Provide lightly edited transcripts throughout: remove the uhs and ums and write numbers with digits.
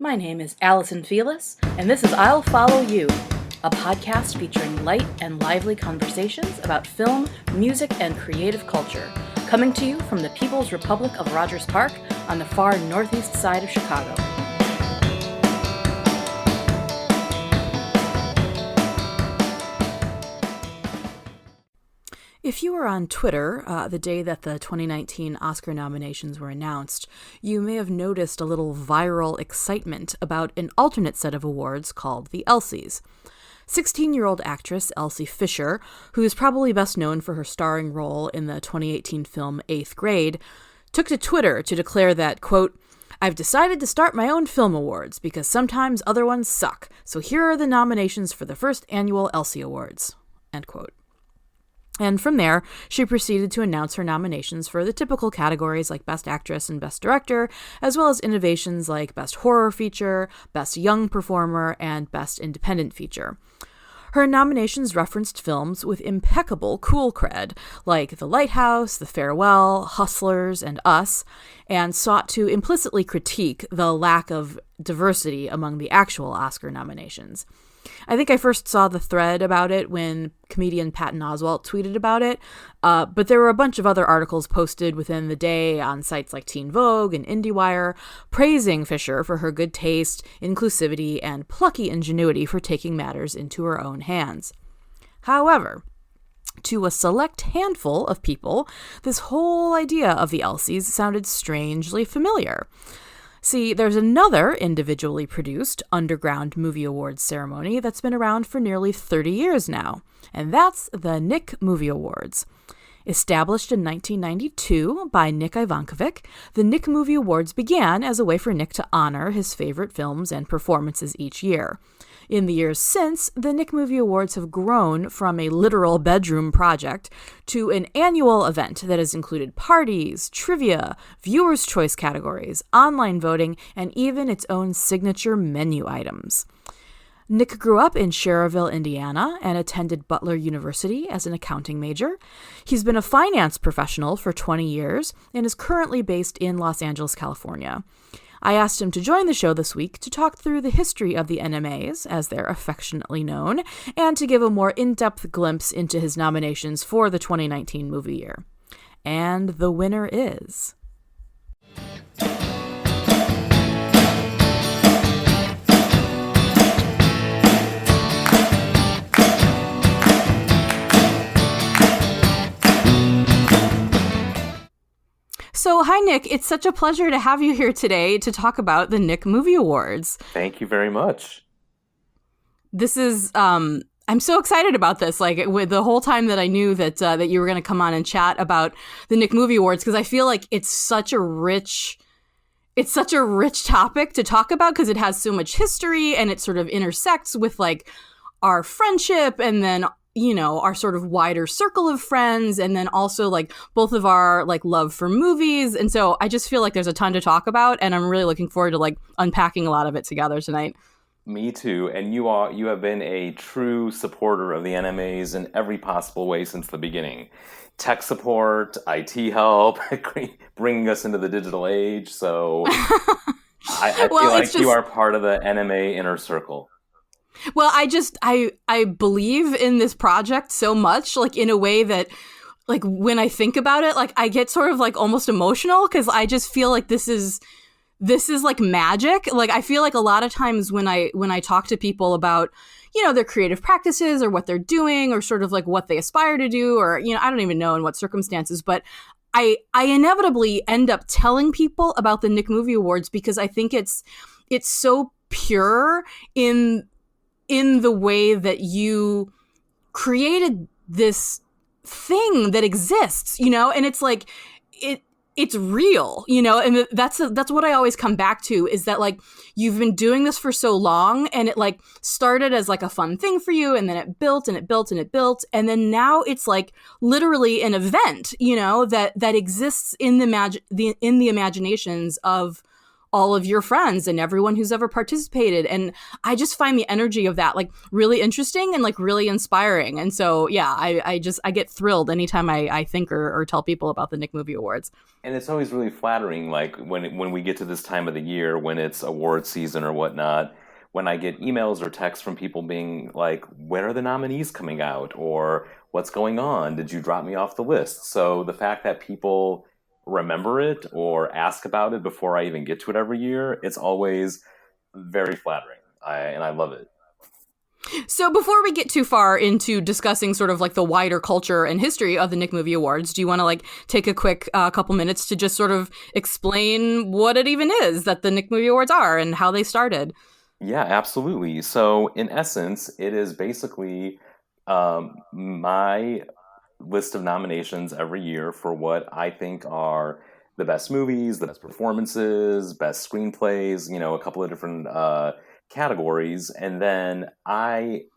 My name is Allison Felis, and this is I'll Follow You, a podcast featuring light and lively conversations about film, music, and creative culture, coming to you from the People's Republic of Rogers Park on the far northeast side of Chicago. If you were on Twitter the day that the 2019 Oscar nominations were announced, you may have noticed a little viral excitement about an alternate set of awards called the Elsies. 16-year-old actress Elsie Fisher, who is probably best known for her starring role in the 2018 film 8th Grade, took to Twitter to declare that, quote, "I've decided to start my own film awards because sometimes other ones suck, so here are the nominations for the first annual Elsie Awards," end quote. And from there, she proceeded to announce her nominations for the typical categories like Best Actress and Best Director, as well as innovations like Best Horror Feature, Best Young Performer, and Best Independent Feature. Her nominations referenced films with impeccable cool cred, like The Lighthouse, The Farewell, Hustlers, and Us, and sought to implicitly critique the lack of diversity among the actual Oscar nominations. I think I first saw the thread about it when comedian Patton Oswalt tweeted about it, but there were a bunch of other articles posted within the day on sites like Teen Vogue and IndieWire, praising Fisher for her good taste, inclusivity, and plucky ingenuity for taking matters into her own hands. However, to a select handful of people, this whole idea of the Elsies sounded strangely familiar. See, there's another individually produced underground movie awards ceremony that's been around for nearly 30 years now, and that's the Nick Movie Awards. Established in 1992 by Nick Ivankovic, the Nick Movie Awards began as a way for Nick to honor his favorite films and performances each year. In the years since, the Nick Movie Awards have grown from a literal bedroom project to an annual event that has included parties, trivia, viewers' choice categories, online voting, and even its own signature menu items. Nick grew up in Schererville, Indiana, and attended Butler University as an accounting major. He's been a finance professional for 20 years and is currently based in Los Angeles, California. I asked him to join the show this week to talk through the history of the NMAs, as they're affectionately known, and to give a more in-depth glimpse into his nominations for the 2019 movie year. And the winner is... So, hi, Nick. It's such a pleasure to have you here today to talk about the Nick Movie Awards. Thank you very much. This is, I'm so excited about this. Like, with the whole time that I knew that you were going to come on and chat about the Nick Movie Awards, because I feel like it's such a rich topic to talk about because it has so much history and it sort of intersects with like our friendship and then, you know, our sort of wider circle of friends, and then also like both of our like love for movies. And so I just feel like there's a ton to talk about, and I'm really looking forward to like unpacking a lot of it together tonight. Me too. And you have been a true supporter of the NMAs in every possible way since the beginning. Tech support, IT help, bringing us into the digital age. So I feel like you are part of the NMA inner circle. Well, I believe in this project so much, like in a way that, like when I think about it, like I get sort of like almost emotional because I just feel like this is like magic. Like I feel like a lot of times when I talk to people about, you know, their creative practices or what they're doing or sort of like what they aspire to do, or, you know, I don't even know in what circumstances, but I inevitably end up telling people about the Nick Movie Awards because I think it's so pure in the way that you created this thing that exists, you know, and it's like, it's real, you know, and that's what I always come back to is that like, you've been doing this for so long and it like started as like a fun thing for you. And then it built and it built and it built. And then now it's like literally an event, you know, that exists in the imaginations of all of your friends and everyone who's ever participated. And I just find the energy of that like really interesting and like really inspiring. And so, yeah, I get thrilled anytime I think or tell people about the Nick Movie Awards. And it's always really flattering, like when we get to this time of the year, when it's award season or whatnot, when I get emails or texts from people being like, "When are the nominees coming out?" or "What's going on? Did you drop me off the list?" So the fact that people remember it or ask about it before I even get to it every year, it's always very flattering. I love it. So before we get too far into discussing sort of like the wider culture and history of the Nick Movie Awards, do you want to like take a quick couple minutes to just sort of explain what it even is that the Nick Movie Awards are and how they started? Yeah, absolutely. So, in essence, it is basically my list of nominations every year for what I think are the best movies, the best performances, best screenplays, a couple of different categories. And then I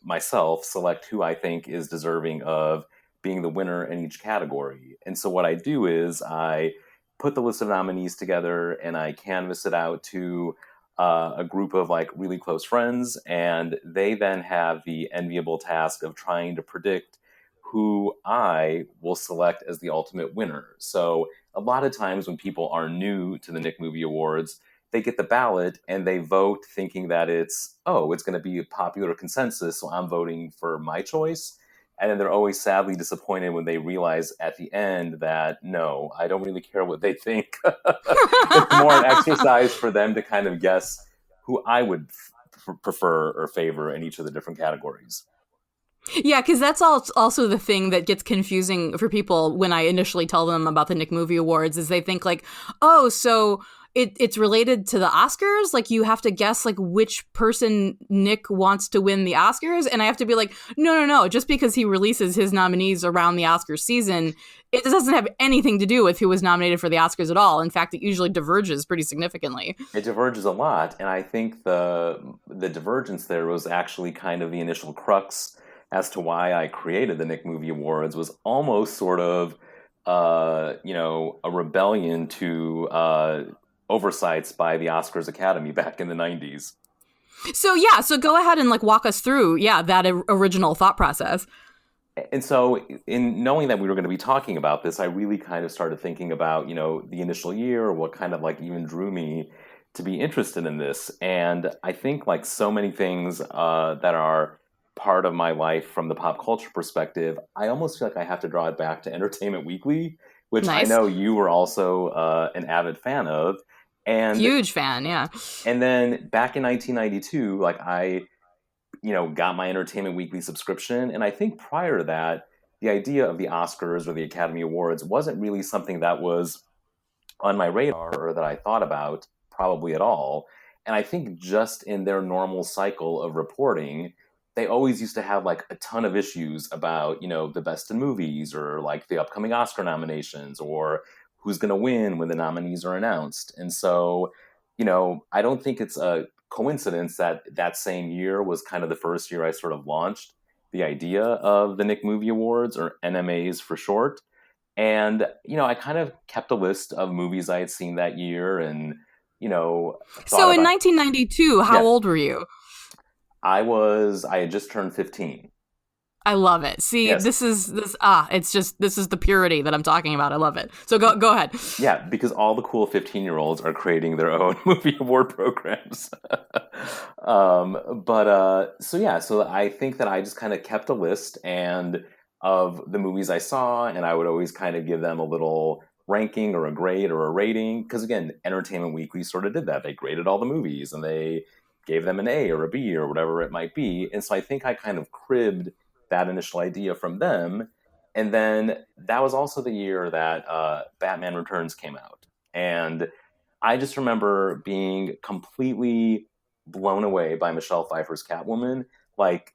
myself select who I think is deserving of being the winner in each category. And so, what I do is I put the list of nominees together and I canvas it out to a group of like really close friends, and they then have the enviable task of trying to predict who I will select as the ultimate winner. So a lot of times when people are new to the Nick Movie Awards, they get the ballot and they vote thinking that it's going to be a popular consensus, so I'm voting for my choice. And then they're always sadly disappointed when they realize at the end that no, I don't really care what they think. It's more an exercise for them to kind of guess who I would prefer or favor in each of the different categories. Yeah, because that's also the thing that gets confusing for people when I initially tell them about the Nick Movie Awards is they think like, oh, so it's related to the Oscars? Like you have to guess like which person Nick wants to win the Oscars? And I have to be like, no. Just because he releases his nominees around the Oscars season, it doesn't have anything to do with who was nominated for the Oscars at all. In fact, it usually diverges pretty significantly. It diverges a lot, and I think the divergence there was actually kind of the initial crux as to why I created the Nick Movie Awards was almost sort of a rebellion to oversights by the Oscars Academy back in the 90s. So yeah, so go ahead and like walk us through, that original thought process. And so, in knowing that we were going to be talking about this, I really kind of started thinking about, the initial year, what kind of like even drew me to be interested in this. And I think like so many things that are part of my life from the pop culture perspective, I almost feel like I have to draw it back to Entertainment Weekly, which I Nice. know you were also an avid fan of. And Huge fan, yeah. and then back in 1992, like I got my Entertainment Weekly subscription. And I think prior to that, the idea of the Oscars or the Academy Awards wasn't really something that was on my radar or that I thought about probably at all. And I think just in their normal cycle of reporting, they always used to have like a ton of issues about, the best in movies or like the upcoming Oscar nominations or who's going to win when the nominees are announced. And so, I don't think it's a coincidence that that same year was kind of the first year I sort of launched the idea of the Nick Movie Awards, or NMAs for short. And, I kind of kept a list of movies I had seen that year and, thought So in about, 1992, how yeah, old were you? I had just turned 15. I love it. See, Yes. this is the purity that I'm talking about. I love it. So go ahead. Yeah, because all the cool 15-year-olds are creating their own movie award programs. So I think that I just kind of kept a list and of the movies I saw, and I would always kind of give them a little ranking or a grade or a rating. Because again, Entertainment Weekly sort of did that. They graded all the movies and they gave them an A or a B or whatever it might be. And so I think I kind of cribbed that initial idea from them. And then that was also the year that Batman Returns came out. And I just remember being completely blown away by Michelle Pfeiffer's Catwoman. Like,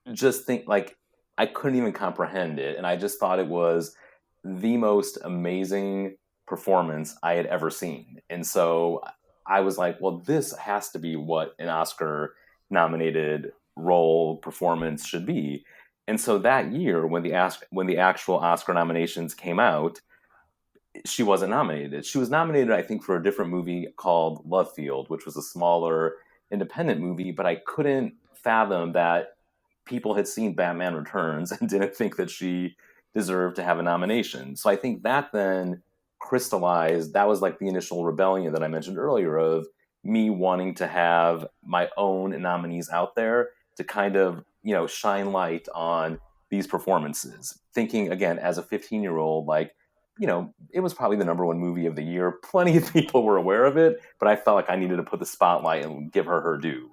I couldn't even comprehend it. And I just thought it was the most amazing performance I had ever seen. And so I was like, well, this has to be what an Oscar nominated role performance should be. And so that year, when the actual Oscar nominations came out, she wasn't nominated. She was nominated, I think, for a different movie called Love Field, which was a smaller independent movie, but I couldn't fathom that people had seen Batman Returns and didn't think that she deserved to have a nomination. So I think that then crystallized, that was like the initial rebellion that I mentioned earlier of me wanting to have my own nominees out there to kind of, shine light on these performances. Thinking again, as a 15-year-old, like, it was probably the number one movie of the year. Plenty of people were aware of it, but I felt like I needed to put the spotlight and give her due.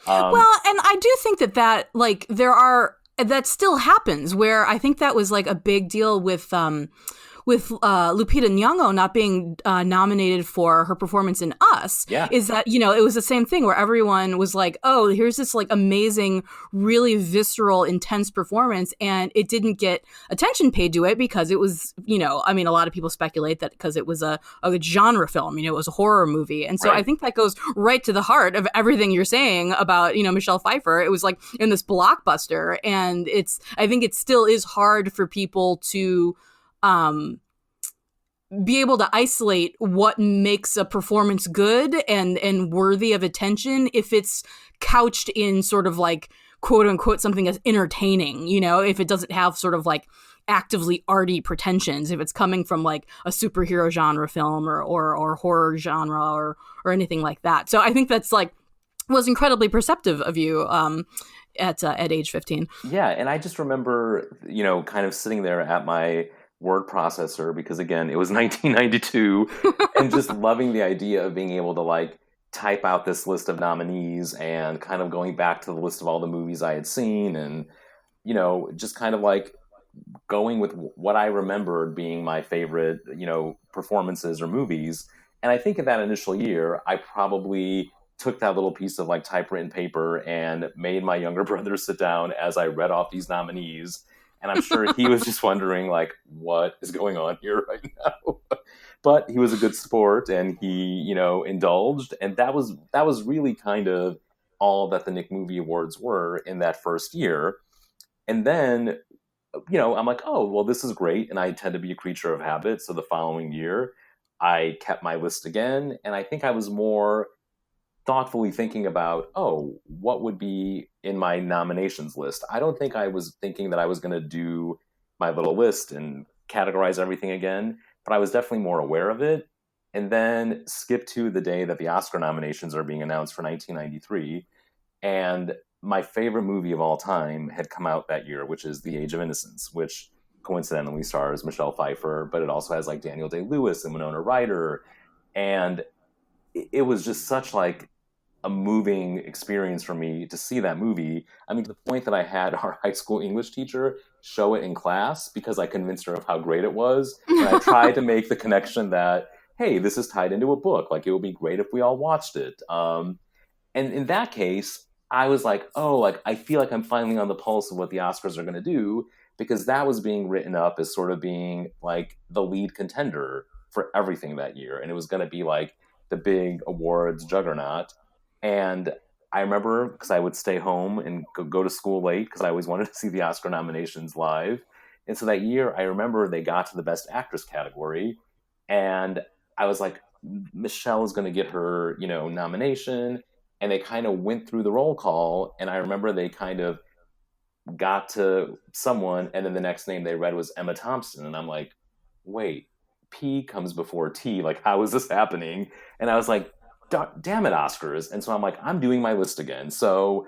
Well, and I do think that like that still happens, where I think that was like a big deal with Lupita Nyong'o not being nominated for her performance in Us. Yeah. Is that, it was the same thing where everyone was like, oh, here's this like amazing, really visceral, intense performance, and it didn't get attention paid to it because it was, I mean, a lot of people speculate that because it was a genre film, it was a horror movie. And so Right. I think that goes right to the heart of everything you're saying about, Michelle Pfeiffer. It was like in this blockbuster, and I think it still is hard for people to be able to isolate what makes a performance good and worthy of attention if it's couched in sort of like quote unquote something as entertaining, if it doesn't have sort of like actively arty pretensions, if it's coming from like a superhero genre film or horror genre or anything like that. So I think that's like was incredibly perceptive of you at age 15. Yeah, and I just remember, kind of sitting there at my word processor because again, it was 1992 and just loving the idea of being able to like type out this list of nominees and kind of going back to the list of all the movies I had seen and, just kind of like going with what I remembered being my favorite, performances or movies. And I think in that initial year, I probably took that little piece of like typewritten paper and made my younger brother sit down as I read off these nominees. And I'm sure he was just wondering, like, what is going on here right now? But he was a good sport, and he, indulged, and that was really kind of all that the Nick Movie Awards were in that first year. And then, I'm like, oh, well, this is great, and I tend to be a creature of habit. So the following year, I kept my list again, and I think I was more thoughtfully thinking about, oh, what would be in my nominations list. I don't think I was thinking that I was going to do my little list and categorize everything again, but I was definitely more aware of it. And then skip to the day that the Oscar nominations are being announced for 1993. And my favorite movie of all time had come out that year, which is The Age of Innocence, which coincidentally stars Michelle Pfeiffer, but it also has like Daniel Day-Lewis and Winona Ryder. And it was just such like a moving experience for me to see that movie. I mean, to the point that I had our high school English teacher show it in class because I convinced her of how great it was. And I tried to make the connection that, hey, this is tied into a book. Like, it would be great if we all watched it. And in that case, I was like, oh, like, I feel like I'm finally on the pulse of what the Oscars are going to do, because that was being written up as sort of being like the lead contender for everything that year. And it was going to be like the big awards juggernaut. And I remember, because I would stay home and go to school late because I always wanted to see the Oscar nominations live. And so that year, I remember they got to the Best Actress category. And I was like, Michelle is going to get her, nomination. And they kind of went through the roll call. And I remember they kind of got to someone. And then the next name they read was Emma Thompson. And I'm like, wait, P comes before T. Like, how is this happening? And I was like, damn it, Oscars. And so I'm like, I'm doing my list again. So,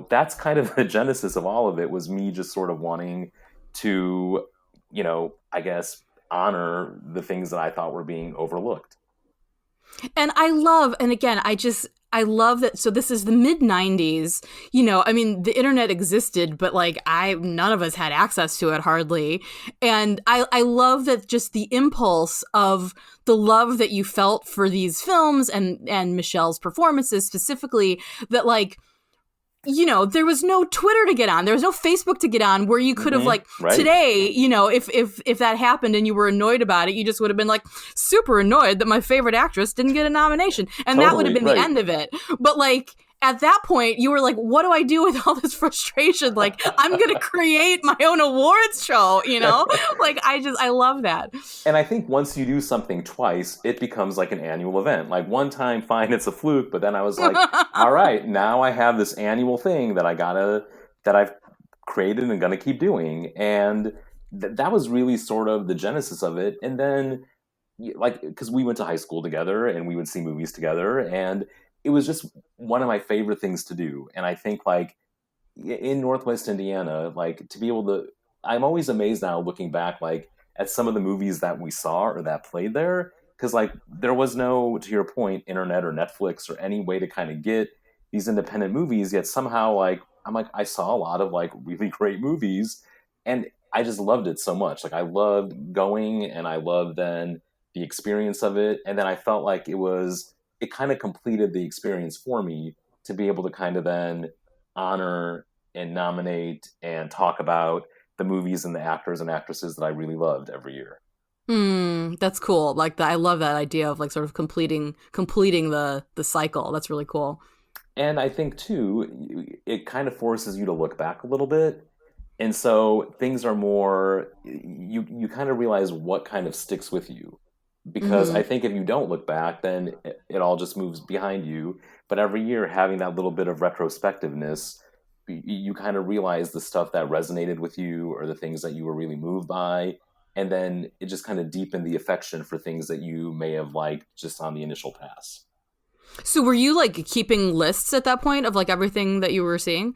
that's kind of the genesis of all of it, was me just sort of wanting to, I guess, honor the things that I thought were being overlooked. And I love that. So this is the mid 90s, I mean, the internet existed, but like none of us had access to it hardly. And I love that, just the impulse of the love that you felt for these films and Michelle's performances specifically, that like, there was no Twitter to get on. There was no Facebook to get on where you could have like right. Today, if that happened and you were annoyed about it, you just would have been like super annoyed that my favorite actress didn't get a nomination. And that would have been the end of it. But like at that point, you were like, what do I do with all this frustration? Like, I'm going to create my own awards show, you know? Like, I love that. And I think once you do something twice, it becomes like an annual event. Like one time, fine, it's a fluke, but then I was like, all right, now I have this annual thing that I've created and gonna keep doing. And that was really sort of the genesis of it. And then, like, because we went to high school together and we would see movies together, and it was just one of my favorite things to do. And I think, like, in Northwest Indiana, like, to be able to, I'm always amazed now looking back, like, at some of the movies that we saw or that played there, because, like, there was no, to your point, internet or Netflix or any way to kind of get these independent movies. Yet somehow, like, I'm like, I saw a lot of like really great movies, and I just loved it so much. Like, I loved going, and I loved then the experience of it, and then I felt like it kind of completed the experience for me to be able to kind of then honor and nominate and talk about the movies and the actors and actresses that I really loved every year. That's cool. Like, I love that idea of like sort of completing the cycle. That's really cool. And I think too, it kind of forces you to look back a little bit. And so things are more, you kind of realize what kind of sticks with you. Because I think if you don't look back, then it all just moves behind you. But every year, having that little bit of retrospectiveness, you kind of realize the stuff that resonated with you or the things that you were really moved by. And then it just kind of deepened the affection for things that you may have liked just on the initial pass. So were you like keeping lists at that point of like everything that you were seeing?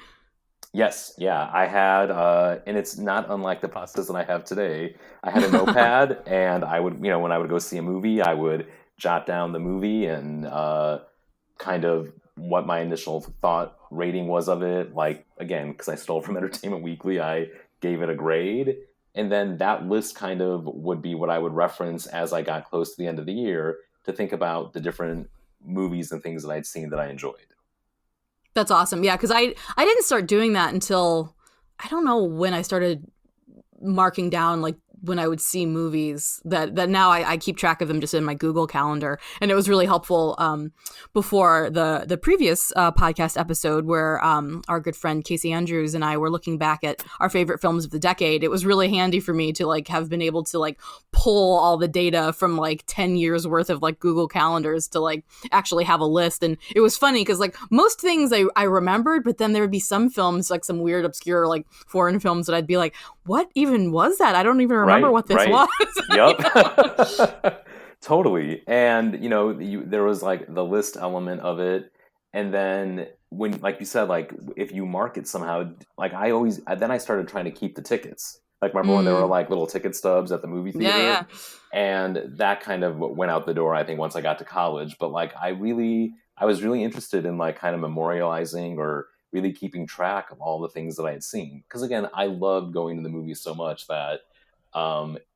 Yes, yeah, I had, and it's not unlike the process that I have today. I had a notepad, and I would, when I would go see a movie, I would jot down the movie and kind of what my initial thought rating was of it. Like, again, because I stole from Entertainment Weekly, I gave it a grade, and then that list kind of would be what I would reference as I got close to the end of the year to think about the different movies and things that I'd seen that I enjoyed. That's awesome. Yeah, because I didn't start doing that until, I don't know when I started marking down like when I would see movies that now I keep track of them just in my Google Calendar. And it was really helpful before the previous podcast episode where our good friend Casey Andrews and I were looking back at our favorite films of the decade. It was really handy for me to like have been able to like pull all the data from like 10 years worth of like Google Calendars to like actually have a list. And it was funny because like most things I remembered, but then there would be some films, like some weird obscure like foreign films that I'd be like, what even was that? I don't even remember what this was. Yep. Totally. And, there was like the list element of it. And then when, like you said, like if you mark it somehow, like then I started trying to keep the tickets. Like, remember when there were like little ticket stubs at the movie theater? Yeah. And that kind of went out the door, I think, once I got to college. But like, I was really interested in like kind of memorializing or really keeping track of all the things that I had seen. Because again, I loved going to the movies so much that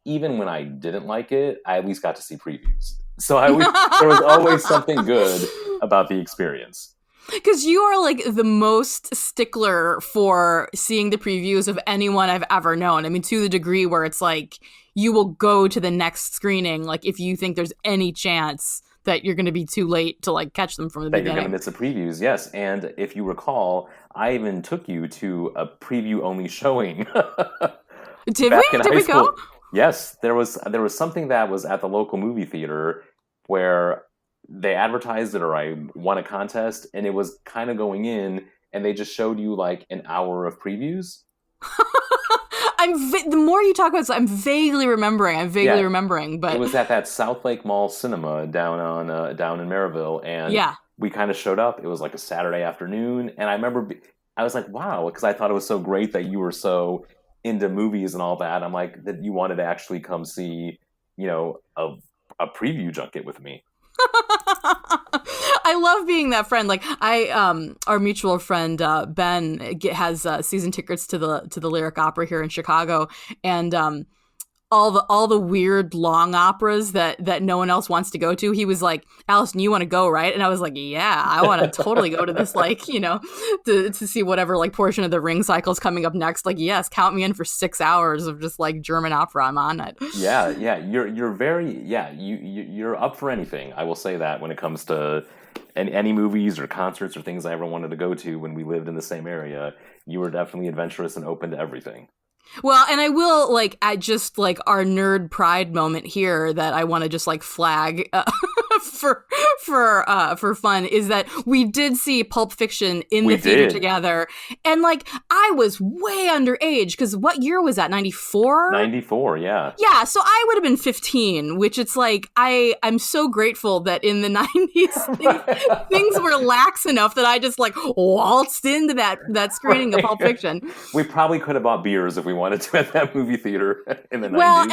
even when I didn't like it, I at least got to see previews. So there was always something good about the experience. Because you are like the most stickler for seeing the previews of anyone I've ever known. I mean, to the degree where it's like you will go to the next screening, like if you think there's any chance that you're going to be too late to like catch them from the beginning. That you're going to miss the previews, yes. And if you recall, I even took you to a preview-only showing. Did we go? Yes, there was something that was at the local movie theater where they advertised it, or I won a contest, and it was kind of going in, and they just showed you like an hour of previews. The more you talk about this, I'm vaguely remembering. But it was at that South Lake Mall Cinema down in Maryville, and we kind of showed up. It was like a Saturday afternoon, and I remember I was like, wow, because I thought it was so great that you were so into movies and all that. I'm like, that you wanted to actually come see, a preview junket with me. I love being that friend. Like our mutual friend Ben has season tickets to the Lyric Opera here in Chicago, and all the weird long operas that no one else wants to go to. He was like, Allison, you want to go, right? And I was like, yeah, I want to totally go to this, like, to see whatever like portion of the Ring cycle is coming up next. Like, yes, count me in for 6 hours of just like German opera. I'm on it. Yeah. You're very, you're up for anything. I will say that when it comes to and any movies or concerts or things I ever wanted to go to when we lived in the same area, you were definitely adventurous and open to everything. Well, and I will, like, at just, like, our nerd pride moment here that I want to just, like, flag for fun is that we did see Pulp Fiction in the theater together. And, like, I was way underage, because what year was that, 94? 94, yeah. Yeah, so I would have been 15, which it's like, I'm so grateful that in the 90s, things were lax enough that I just, like, waltzed into that screening of Pulp Fiction. We probably could have bought beers if we wanted to at that movie theater in the 90s. Well,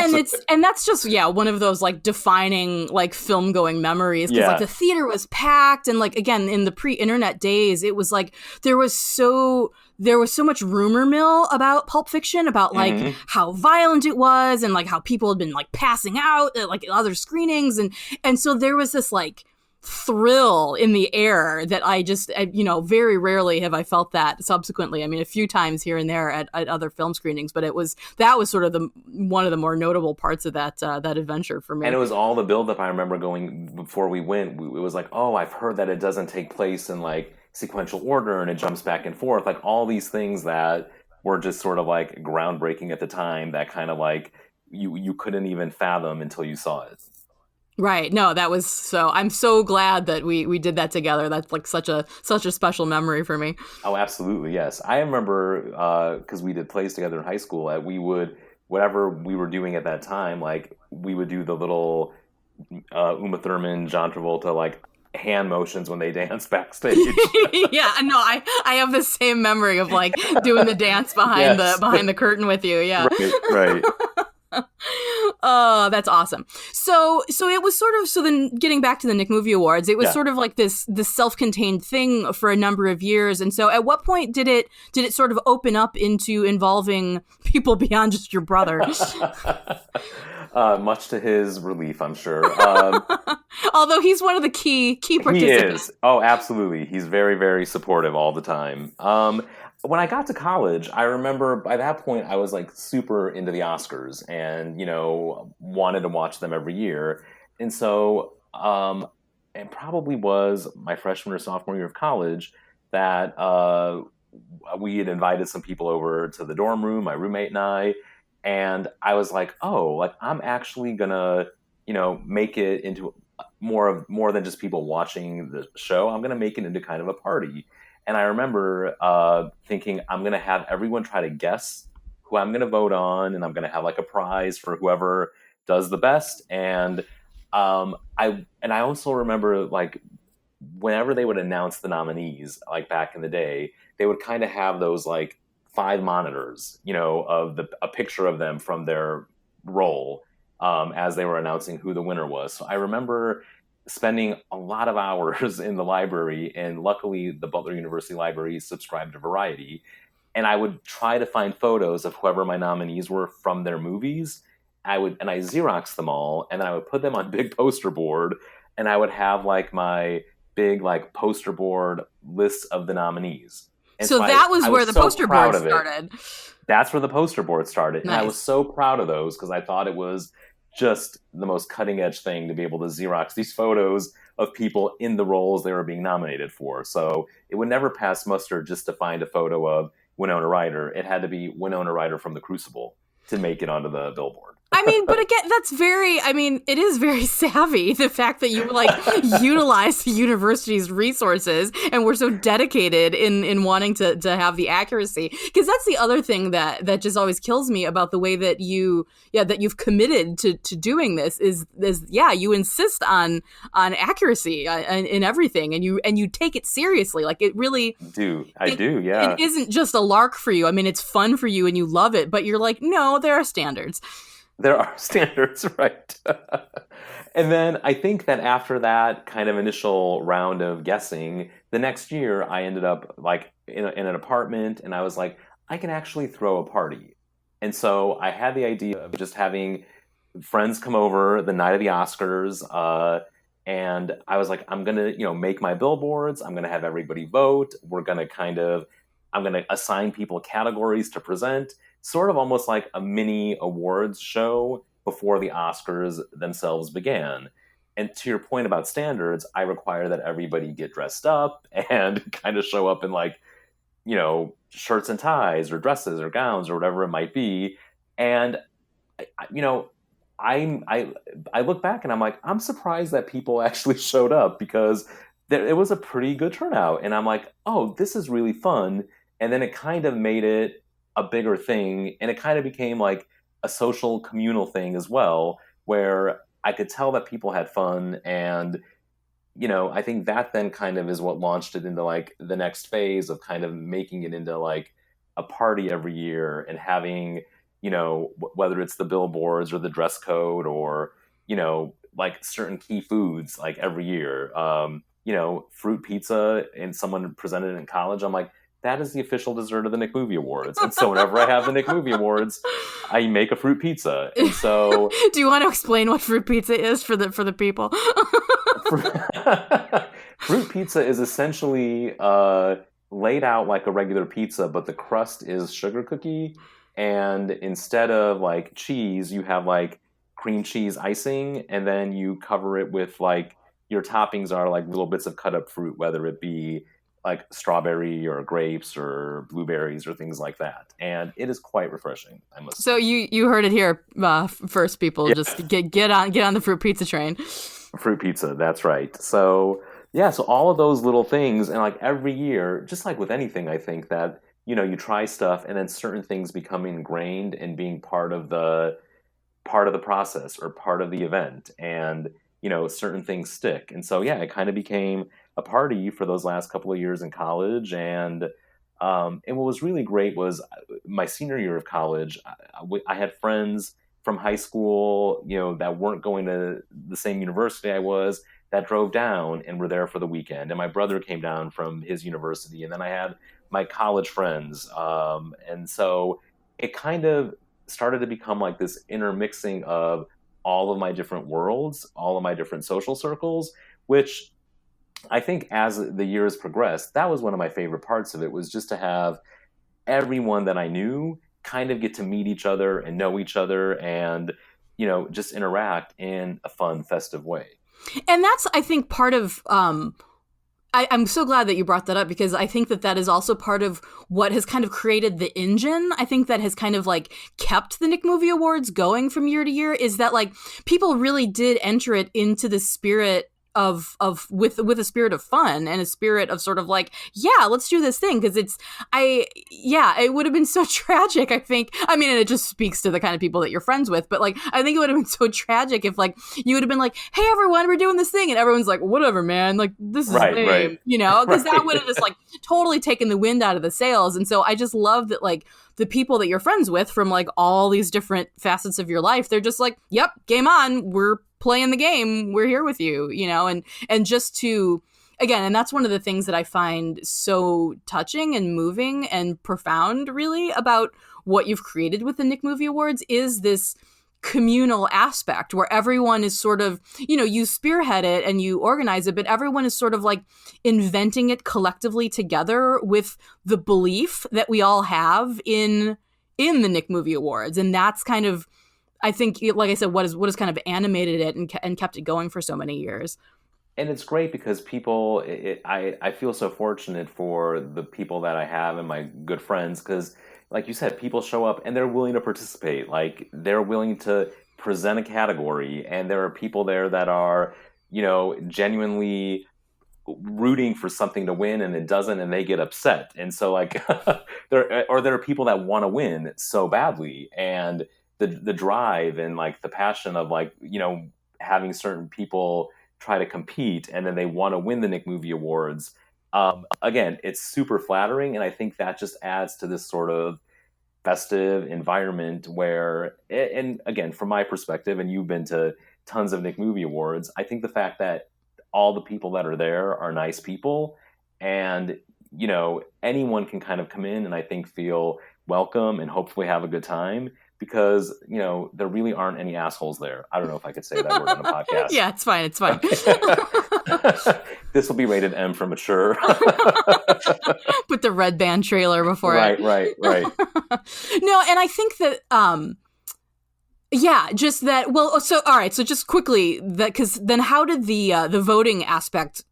and that's just, one of those, like, defining, like, film going memories, because like the theater was packed, and like, again, in the pre-internet days, it was like there was so much rumor mill about Pulp Fiction, about like how violent it was, and like how people had been like passing out at like other screenings, and so there was this like thrill in the air that I just, very rarely have I felt that subsequently. I mean, a few times here and there at other film screenings, but that was sort of one of the more notable parts of that adventure for me. And it was all the buildup. I remember going before we went. It was like, oh, I've heard that it doesn't take place in like sequential order and it jumps back and forth. Like all these things that were just sort of like groundbreaking at the time. That kind of like you couldn't even fathom until you saw it. Right. No, that was I'm so glad that we did that together. That's like such a special memory for me. Oh, absolutely. Yes. I remember because we did plays together in high school, that we would, whatever we were doing at that time, like we would do the little Uma Thurman, John Travolta, like hand motions when they dance backstage. Yeah, no, I have the same memory of like doing the dance behind the curtain with you. Yeah. Right. Oh, that's awesome. So it was sort of, then getting back to the Nick Movie Awards, it was sort of like this self-contained thing for a number of years. And so at what point did it sort of open up into involving people beyond just your brother? Much to his relief, I'm sure. Although he's one of the key participants. He is. Oh, absolutely. He's very, very supportive all the time. When I got to college, I remember by that point I was like super into the Oscars and, wanted to watch them every year. And so it probably was my freshman or sophomore year of college that we had invited some people over to the dorm room, my roommate and I was like, oh, like I'm actually gonna, make it into more than just people watching the show. I'm gonna make it into kind of a party. And I remember thinking, I'm going to have everyone try to guess who I'm going to vote on, and I'm going to have like a prize for whoever does the best. And I also remember like whenever they would announce the nominees, like back in the day, they would kind of have those like 5 monitors, of a picture of them from their role as they were announcing who the winner was. So I remember spending a lot of hours in the library, and luckily the Butler University Library subscribed to Variety, and I would try to find photos of whoever my nominees were from their movies. I Xerox them all, and then I would put them on big poster board, and I would have like my big like poster board list of the nominees. And so that was where the poster board started. That's where the poster board started. Nice. And I was so proud of those because I thought it was just the most cutting edge thing to be able to Xerox these photos of people in the roles they were being nominated for. So it would never pass muster just to find a photo of Winona Ryder. It had to be Winona Ryder from The Crucible to make it onto the billboard. I mean, but again, it is very savvy, the fact that you like utilize the university's resources and were so dedicated in wanting to have the accuracy. Because that's the other thing that just always kills me about the way that you've committed to doing this is you insist on accuracy in everything, and you take it seriously. Like it really I do. Yeah. It isn't just a lark for you. I mean, it's fun for you and you love it, but you're like, no, there are standards. There are standards, right? And then I think that after that kind of initial round of guessing, the next year I ended up like in an apartment, and I was like, I can actually throw a party. And so I had the idea of just having friends come over the night of the Oscars, and I was like, I'm going to, make my billboards. I'm going to have everybody vote. I'm going to assign people categories to present. Sort of almost like a mini awards show before the Oscars themselves began. and to your point about standards, I require that everybody get dressed up and kind of show up in like, shirts and ties or dresses or gowns or whatever it might be. And you know, I I look back and I'm like, I'm surprised that people actually showed up because it was a pretty good turnout. And I'm like, oh, this is really fun. And then it kind of made it a bigger thing, and it kind of became like a social communal thing as well, where I could tell that people had fun. And I think that then kind of is what launched it into like the next phase of kind of making it into like a party every year and having, whether it's the billboards or the dress code or, like certain key foods like every year. Fruit pizza, and someone presented it in college. I'm like, that is the official dessert of the Nick Movie Awards. And so whenever I have the Nick Movie Awards, I make a fruit pizza. And so do you want to explain what fruit pizza is for the people? Fruit pizza is essentially laid out like a regular pizza, but the crust is sugar cookie. And instead of like cheese, you have like cream cheese icing, and then you cover it with like your toppings are like little bits of cut up fruit, whether it be like strawberry or grapes or blueberries or things like that. And it is quite refreshing, I must say. So you heard it here first, people. Yeah. Just get on the fruit pizza train. Fruit pizza, that's right. So yeah, so all of those little things, and like every year, just like with anything, I think that you try stuff, and then certain things become ingrained and being part of the process or part of the event, and certain things stick. And so yeah, it kind of became a party for those last couple of years in college. And what was really great was my senior year of college. I had friends from high school, that weren't going to the same university I was, that drove down and were there for the weekend. And my brother came down from his university, and then I had my college friends. And so it kind of started to become like this intermixing of all of my different worlds, all of my different social circles, which I think as the years progressed, that was one of my favorite parts of it, was just to have everyone that I knew kind of get to meet each other and know each other and, just interact in a fun, festive way. And that's, I think, part of, I'm so glad that you brought that up, because I think that is also part of what has kind of created the engine. I think that has kind of like kept the Nick Movie Awards going from year to year, is that like people really did enter it into the spirit of with a spirit of fun and a spirit of sort of like, yeah, let's do this thing. Because it would have been so tragic, I think. I mean, and it just speaks to the kind of people that you're friends with, but like, I think it would have been so tragic if like you would have been like, hey everyone, we're doing this thing, and everyone's like, whatever, man, like this is lame, right. Because that would have just like totally taken the wind out of the sails. And so I just love that like the people that you're friends with from like all these different facets of your life, they're just like, yep, game on, we're playing the game, we're here with you, and just to, again, and that's one of the things that I find so touching and moving and profound really about what you've created with the Nick Movie Awards, is this communal aspect where everyone is sort of, you spearhead it and you organize it, but everyone is sort of like inventing it collectively together with the belief that we all have in the Nick Movie Awards. And that's kind of, I think, like I said, what has kind of animated it and kept it going for so many years. And it's great because people, I feel so fortunate for the people that I have and my good friends, because like you said, people show up and they're willing to participate. Like they're willing to present a category, and there are people there that are, genuinely rooting for something to win and it doesn't, and they get upset. And so like, there are people that want to win so badly, and the drive and like the passion of like, having certain people try to compete and then they want to win the Nick Movie Awards. Again, it's super flattering. And I think that just adds to this sort of festive environment where, and again, from my perspective, and you've been to tons of Nick Movie Awards, I think the fact that all the people that are there are nice people, and, anyone can kind of come in and I think feel welcome and hopefully have a good time, because, there really aren't any assholes there. I don't know if I could say that word on a podcast. Yeah, it's fine. It's fine. This will be rated M for mature. Put the red band trailer before Right. No, and I think that Yeah, just that. Well, so all right. So just quickly, that because then how did the voting aspect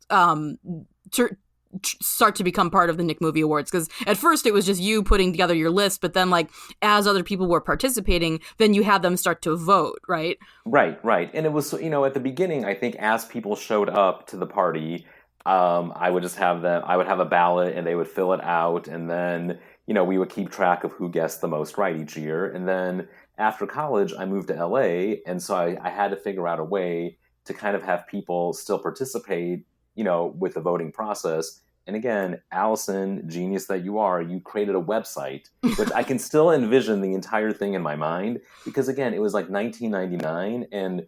start to become part of the Nick Movie Awards? Because at first it was just you putting together your list, but then like as other people were participating, then you had them start to vote, right? Right, right. And it was, at the beginning, I think as people showed up to the party, I would just have them, I would have a ballot and they would fill it out. And then, we would keep track of who guessed the most right each year. And then after college, I moved to LA. And so I had to figure out a way to kind of have people still participate, with the voting process. And again, Allison, genius that you are, you created a website, which I can still envision the entire thing in my mind because again, it was like 1999 and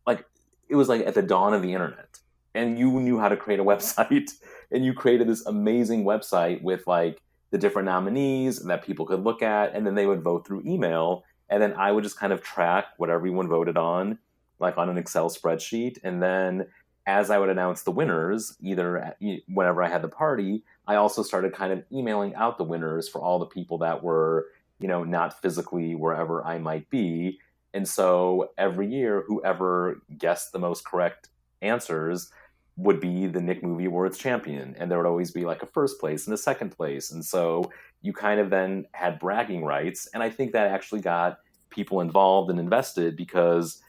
like it was like at the dawn of the internet. And you knew how to create a website and you created this amazing website with like the different nominees that people could look at and then they would vote through email and then I would just kind of track what everyone voted on like on an Excel spreadsheet and then as I would announce the winners, whenever I had the party, I also started kind of emailing out the winners for all the people that were, not physically wherever I might be. And so every year, whoever guessed the most correct answers would be the Nick Movie Awards champion. And there would always be like a first place and a second place. And so you kind of then had bragging rights. And I think that actually got people involved and invested because,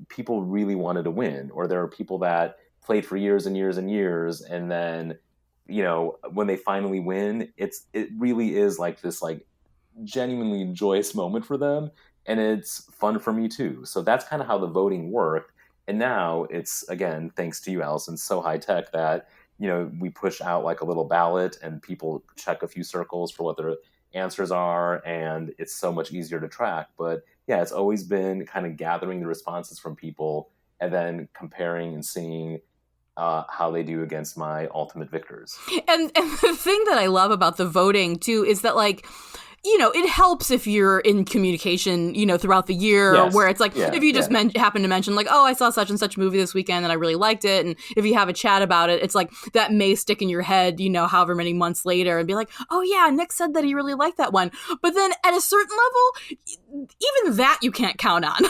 people really wanted to win, or there are people that played for years and years and years. And then, when they finally win, it really is like this like genuinely joyous moment for them and it's fun for me too. So that's kind of how the voting worked. And now it's again thanks to you, Allison, so high tech that we push out like a little ballot and people check a few circles for what their answers are and it's so much easier to track. But yeah, it's always been kind of gathering the responses from people and then comparing and seeing how they do against my ultimate victors. And the thing that I love about the voting too is that like it helps if you're in communication, throughout the year, Yes. where it's like, Yeah, if you just yeah. happen to mention like, oh, I saw such and such movie this weekend and I really liked it. And if you have a chat about it, it's like that may stick in your head, however many months later and be like, oh yeah, Nick said that he really liked that one. But then at a certain level, even that you can't count on,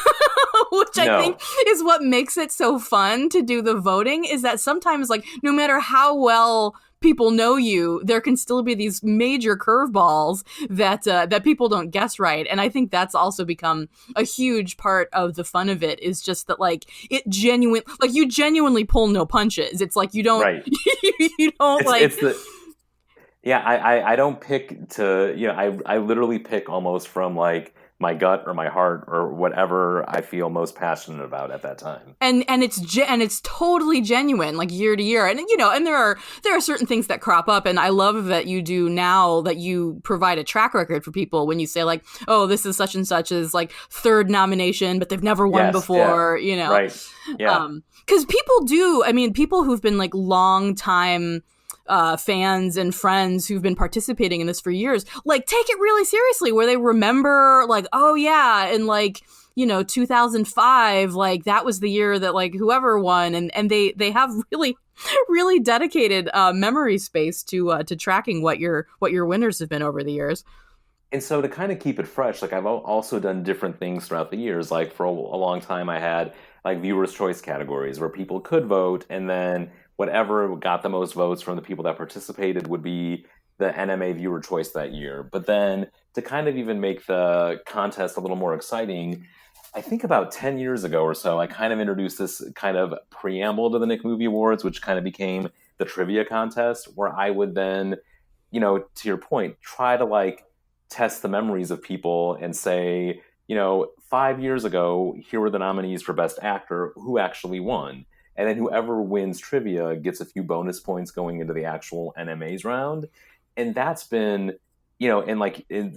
which I No. think is what makes it so fun to do the voting is that sometimes like, no matter how well people know you, there can still be these major curveballs that people don't guess right. And I think that's also become a huge part of the fun of it is just that like you genuinely pull no punches. It's like you don't Right. you don't It's like it's the Yeah, I don't pick to, I literally pick almost from like my gut or my heart or whatever I feel most passionate about at that time. and it's totally genuine like year to year. And and there are certain things that crop up and I love that you do now that you provide a track record for people when you say like, oh, this is such and such as like third nomination but they've never won Yes, before, yeah, right, yeah, because people do, I mean, people who've been like long time fans and friends who've been participating in this for years, like take it really seriously where they remember like, oh yeah, and like 2005, like that was the year that like whoever won, and they have really really dedicated memory space to tracking what your winners have been over the years. and so to kind of keep it fresh, like I've also done different things throughout the years. Like for a long time, I had like viewers' choice categories where people could vote, and then whatever got the most votes from the people that participated would be the NMA viewer choice that year. But then to kind of even make the contest a little more exciting, I think about 10 years ago or so, I kind of introduced this kind of preamble to the Nick Movie Awards, which kind of became the trivia contest, where I would then, to your point, try to like test the memories of people and say, 5 years ago, here were the nominees for Best Actor, who actually won. And then whoever wins trivia gets a few bonus points going into the actual NMAs round. And that's been,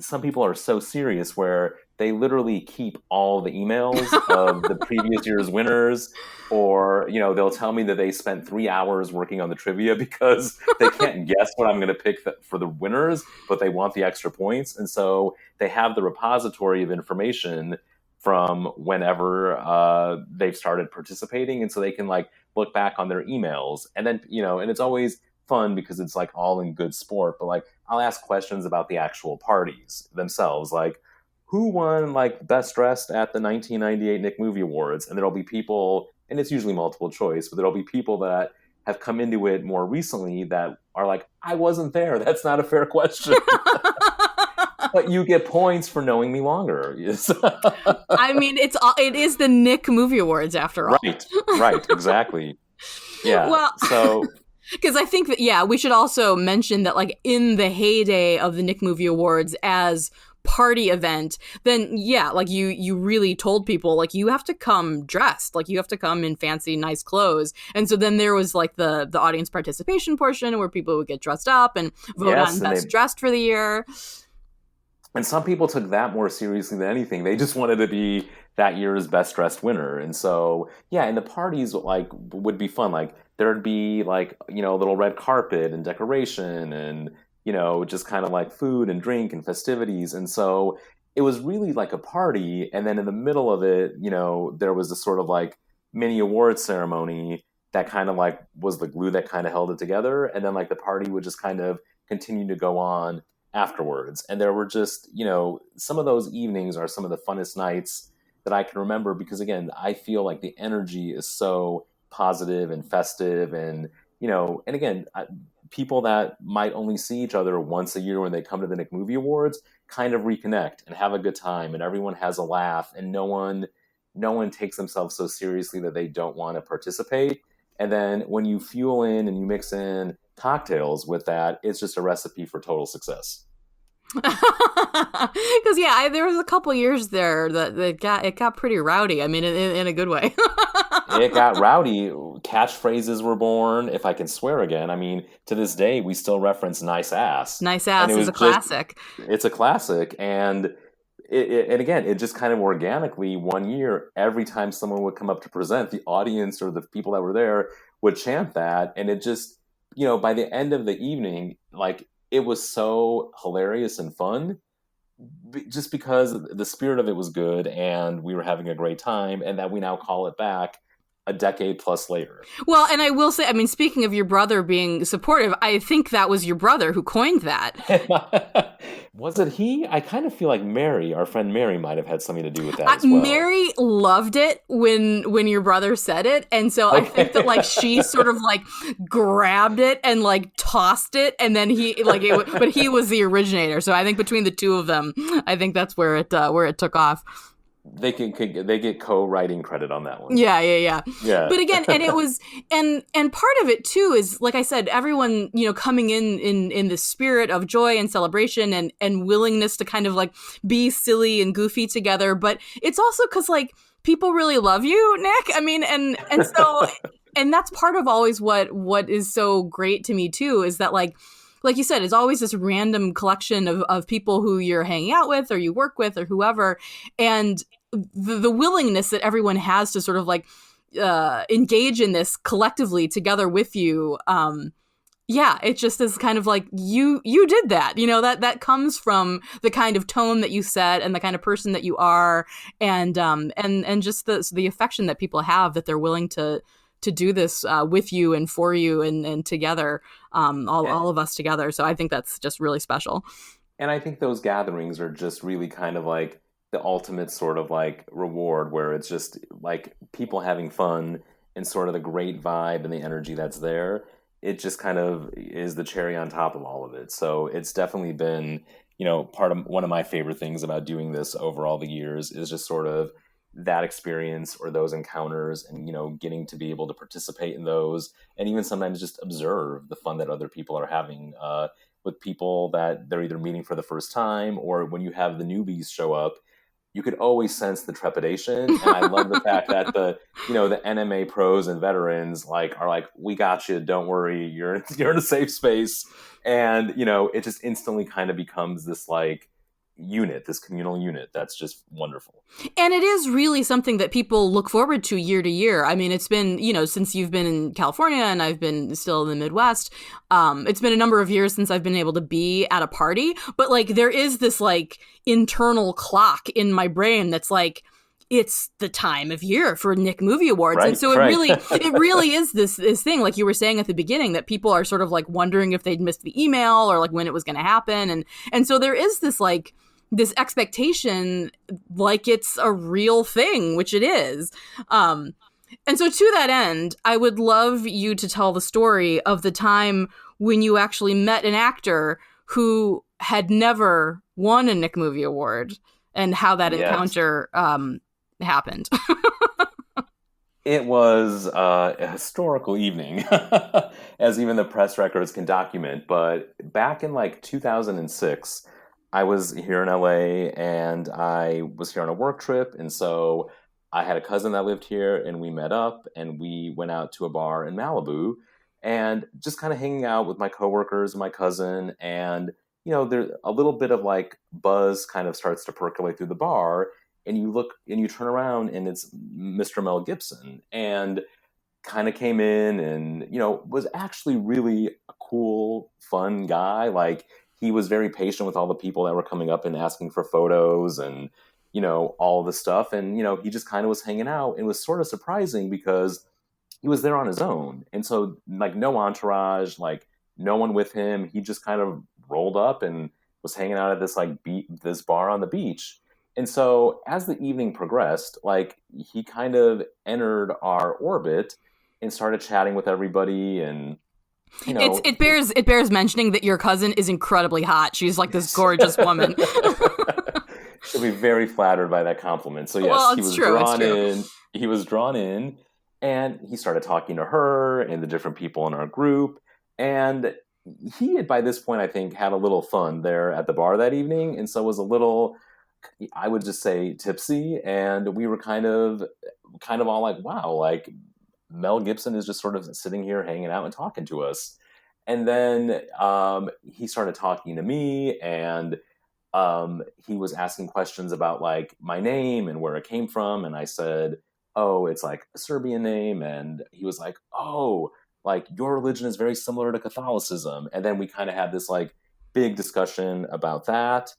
some people are so serious where they literally keep all the emails of the previous year's winners, or, they'll tell me that they spent 3 hours working on the trivia because they can't guess what I'm going to pick for the winners, but they want the extra points. And so they have the repository of information from whenever they've started participating. And so they can like look back on their emails and then, and it's always fun because it's like all in good sport, but like I'll ask questions about the actual parties themselves. Like, who won like best dressed at the 1998 Nick Movie Awards, and there'll be people, and it's usually multiple choice, but there'll be people that have come into it more recently that are like, I wasn't there. That's not a fair question. But you get points for knowing me longer. I mean, it is the Nick Movie Awards after all. Right, exactly. Yeah. Well, so because I think that, yeah, we should also mention that, like, in the heyday of the Nick Movie Awards as party event, then yeah, like you really told people, like, you have to come dressed, like you have to come in fancy nice clothes. And so then there was like the audience participation portion where people would get dressed up and vote on best dressed for the year. And some people took that more seriously than anything. They just wanted to be that year's best dressed winner. And so, yeah, and the parties like would be fun. Like there'd be like, you know, a little red carpet and decoration and, you know, just kind of like food and drink and festivities. And so it was really like a party. And then in the middle of it, you know, there was this sort of like mini awards ceremony that kind of like was the glue that kind of held it together. And then like the party would just kind of continue to go on afterwards. And there were just, you know, some of those evenings are some of the funnest nights that I can remember because, again, I feel like the energy is so positive and festive. And, you know, and again, people that might only see each other once a year when they come to the Nick Movie Awards kind of reconnect and have a good time, and everyone has a laugh, and no one takes themselves so seriously that they don't want to participate. And then when you fuel in and you mix in cocktails with that, it's just a recipe for total success. Because yeah, there was a couple years there that it got pretty rowdy. I mean, in a good way. It got rowdy. Catchphrases were born, if I can swear again. I mean, to this day, we still reference "nice ass." Nice ass is a classic. It's a classic, and and again, it just kind of organically one year, every time someone would come up to present, the audience or the people that were there would chant that, and it just, you know, by the end of the evening, like, it was so hilarious and fun just because the spirit of it was good and we were having a great time, and that we now call it back a decade plus later. Well, and I will say, I mean, speaking of your brother being supportive, I think that was your brother who coined that. Was it he? I kind of feel like Mary, our friend Mary, might have had something to do with that as well. Mary loved it when your brother said it, and so I think that like she sort of like grabbed it and like tossed it, and then but he was the originator. So I think between the two of them, I think that's where it took off. They get co-writing credit on that one. Yeah. But again, and it was, and part of it too is, like I said, everyone, you know, coming in the spirit of joy and celebration and willingness to kind of like be silly and goofy together. But it's also because like people really love you, Nick. I mean, and so, and that's part of always what is so great to me too, is that like you said, it's always this random collection of people who you're hanging out with or you work with or whoever. And the willingness that everyone has to sort of like engage in this collectively together with you. Yeah, it just is kind of like you did that, you know, that comes from the kind of tone that you set and the kind of person that you are, and just the affection that people have, that they're willing to do this with you and for you and together, all of us together. So I think that's just really special. And I think those gatherings are just really kind of like the ultimate sort of like reward, where it's just like people having fun and sort of the great vibe and the energy that's there. It just kind of is the cherry on top of all of it. So it's definitely been, you know, one of my favorite things about doing this over all the years is just sort of that experience or those encounters, and, you know, getting to be able to participate in those, and even sometimes just observe the fun that other people are having with people that they're either meeting for the first time, or when you have the newbies show up, you could always sense the trepidation. And I love the fact that the NMA pros and veterans are like, we got you, don't worry, you're in a safe space. And, you know, it just instantly kind of becomes this like unit, this communal unit that's just wonderful. And it is really something that people look forward to year to year. I mean, it's been, you know, since you've been in California and I've been still in the Midwest, it's been a number of years since I've been able to be at a party, but like there is this like internal clock in my brain that's like, it's the time of year for Nick Movie Awards. Right, and so it really is this thing, like you were saying at the beginning, that people are sort of like wondering if they'd missed the email or like when it was going to happen. And so there is this like this expectation like it's a real thing, which it is. And so to that end, I would love you to tell the story of the time when you actually met an actor who had never won a Nick Movie Award and how that Yes. encounter happened. It was a historical evening, as even the press records can document. But back in like 2006, I was here in LA and I was here on a work trip. And so I had a cousin that lived here and we met up and we went out to a bar in Malibu and just kind of hanging out with my coworkers and my cousin. And, there's a little bit of like buzz kind of starts to percolate through the bar and you look and you turn around and it's Mr. Mel Gibson and kind of came in and was actually really a cool, fun guy. Like he was very patient with all the people that were coming up and asking for photos and all the stuff. And he just kind of was hanging out. It was sort of surprising because he was there on his own, and so like no entourage, like no one with him. He just kind of rolled up and was hanging out at this like this bar on the beach. And so as the evening progressed, like he kind of entered our orbit and started chatting with everybody and it bears mentioning that your cousin is incredibly hot. She's like this gorgeous woman. She'll be very flattered by that compliment. So yes, well, he was drawn in. He was drawn in and he started talking to her and the different people in our group. And he had by this point, I think, had a little fun there at the bar that evening. And so was a little, I would just say, tipsy. And we were kind of all like, wow, like Mel Gibson is just sort of sitting here hanging out and talking to us. And then he started talking to me and he was asking questions about like my name and where it came from. And I said, oh, it's like a Serbian name. And he was like, oh, like your religion is very similar to Catholicism. And then we kind of had this like big discussion about that.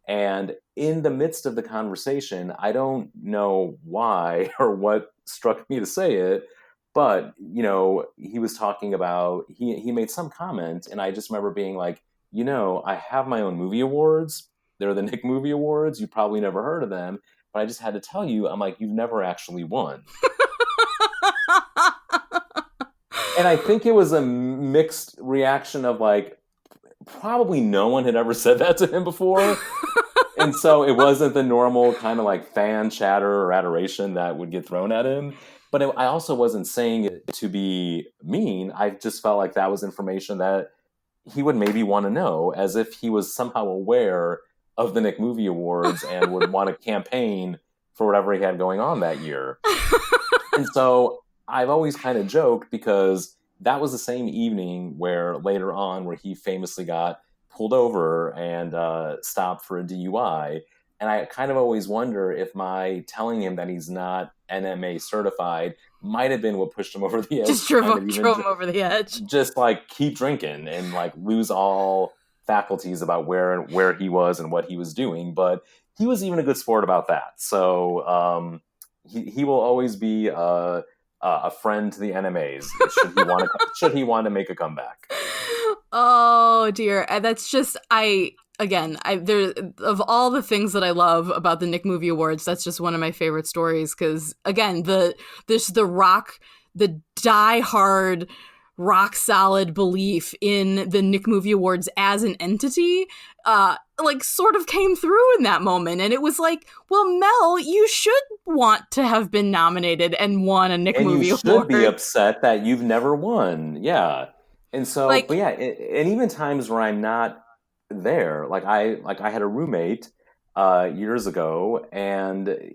And in the midst of the conversation, I don't know why or what struck me to say it, but he was talking about he made some comment, and I just remember being like, I have my own movie awards. They're the Nick Movie Awards. You probably never heard of them, but I just had to tell you, I'm like, you've never actually won. And I think it was a mixed reaction of like, probably no one had ever said that to him before. And so it wasn't the normal kind of like fan chatter or adoration that would get thrown at him. But I also wasn't saying it to be mean. I just felt like that was information that he would maybe want to know, as if he was somehow aware of the Nick Movie Awards and would want to campaign for whatever he had going on that year. And so I've always kind of joked because that was the same evening where later on where he famously got pulled over and stopped for a DUI. And I kind of always wonder if my telling him that he's not NMA certified might have been what pushed him over the edge. Just drove him over the edge. Just like keep drinking and like lose all faculties about where he was and what he was doing. But he was even a good sport about that. So he will always be a friend to the NMAs should he want to make a comeback. Oh dear, that's just there of all the things that I love about the Nick Movie Awards, that's just one of my favorite stories because again, the die-hard rock solid belief in the Nick Movie Awards as an entity like sort of came through in that moment, and it was like, well, Mel, you should want to have been nominated and won a Nick Movie Award. And you should be upset that you've never won. Yeah. And so, like, but yeah, and even times where I'm not there, like I had a roommate years ago, and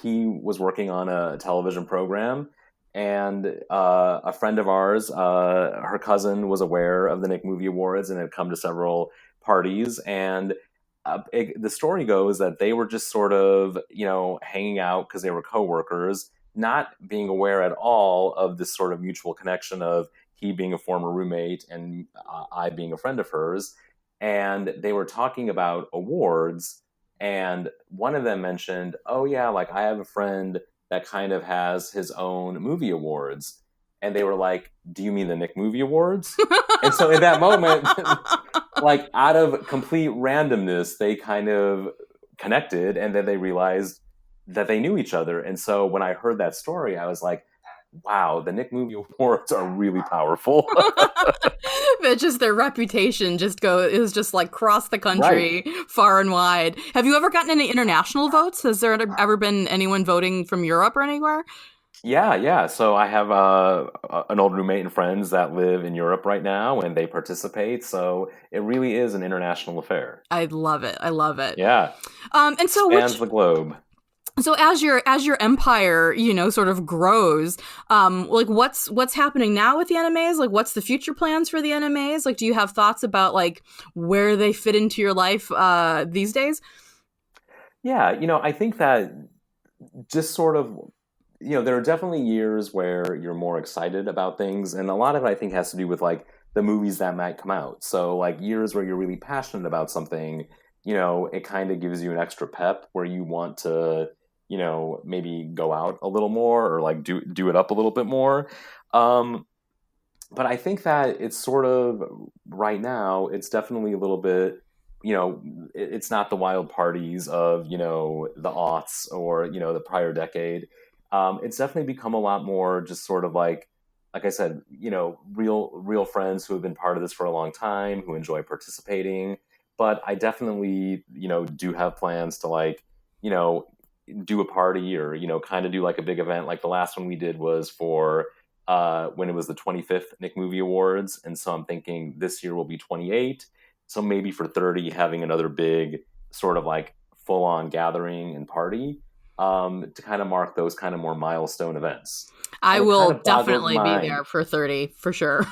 he was working on a television program, and a friend of ours, her cousin was aware of the Nick Movie Awards and had come to several parties, and the story goes that they were just sort of, hanging out because they were coworkers, not being aware at all of this sort of mutual connection of he being a former roommate and I being a friend of hers. And they were talking about awards. And one of them mentioned, oh yeah, like I have a friend that kind of has his own movie awards. And they were like, do you mean the Nick Movie Awards? And so in that moment, like out of complete randomness, they kind of connected, and then they realized that they knew each other. And so when I heard that story, I was like, wow, the Nick Movie Awards are really powerful. But just their reputation is just like across the country, Right. far and wide. Have you ever gotten any international votes? Has there ever been anyone voting from Europe or anywhere? Yeah. So I have an old roommate and friends that live in Europe right now, and they participate. So it really is an international affair. I love it. I love it. Yeah, And so spans the globe. so as your empire, sort of grows, like what's happening now with the NMAs? Like what's the future plans for the NMAs? Like do you have thoughts about like where they fit into your life these days? Yeah, I think that just sort of, there are definitely years where you're more excited about things, and a lot of it I think has to do with like the movies that might come out. So like years where you're really passionate about something, it kind of gives you an extra pep where you want to, maybe go out a little more or like do it up a little bit more. Um, but I think that it's sort of right now, it's definitely a little bit, it's not the wild parties of, the aughts or, the prior decade. It's definitely become a lot more just sort of like I said, real friends who have been part of this for a long time, who enjoy participating. But I definitely, do have plans to like, you know, do a party or, kind of do like a big event. Like the last one we did was for when it was the 25th Nick Movie Awards. And so I'm thinking this year will be 28. So maybe for 30, having another big sort of like full on gathering and party to kind of mark those kind of more milestone events. I And it kind will of boggles definitely be mind. there for 30 for sure.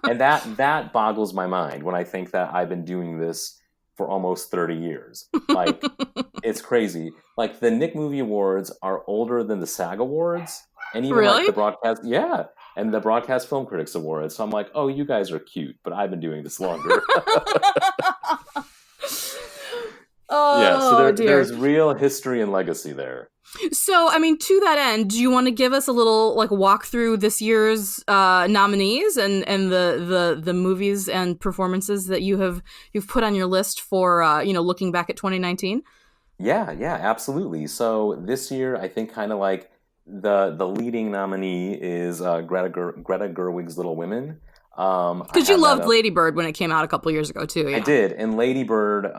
And that boggles my mind when I think that I've been doing this for almost 30 years. Like it's crazy. Like the Nick Movie Awards are older than the SAG Awards and even like Really? the broadcast, yeah, and the Broadcast Film Critics Awards. So I'm like, oh, you guys are cute, but I've been doing this longer. Yeah, so Oh dear. there's real history and legacy there. So, I mean, to that end, do you want to give us a little like walk through this year's nominees and the movies and performances that you've put on your list for looking back at 2019? Yeah, absolutely. So this year, I think kind of like the leading nominee is Greta Gerwig's Little Women. I Because you have that loved up. Lady Bird when it came out a couple years ago too. I Yeah. did, and Lady Bird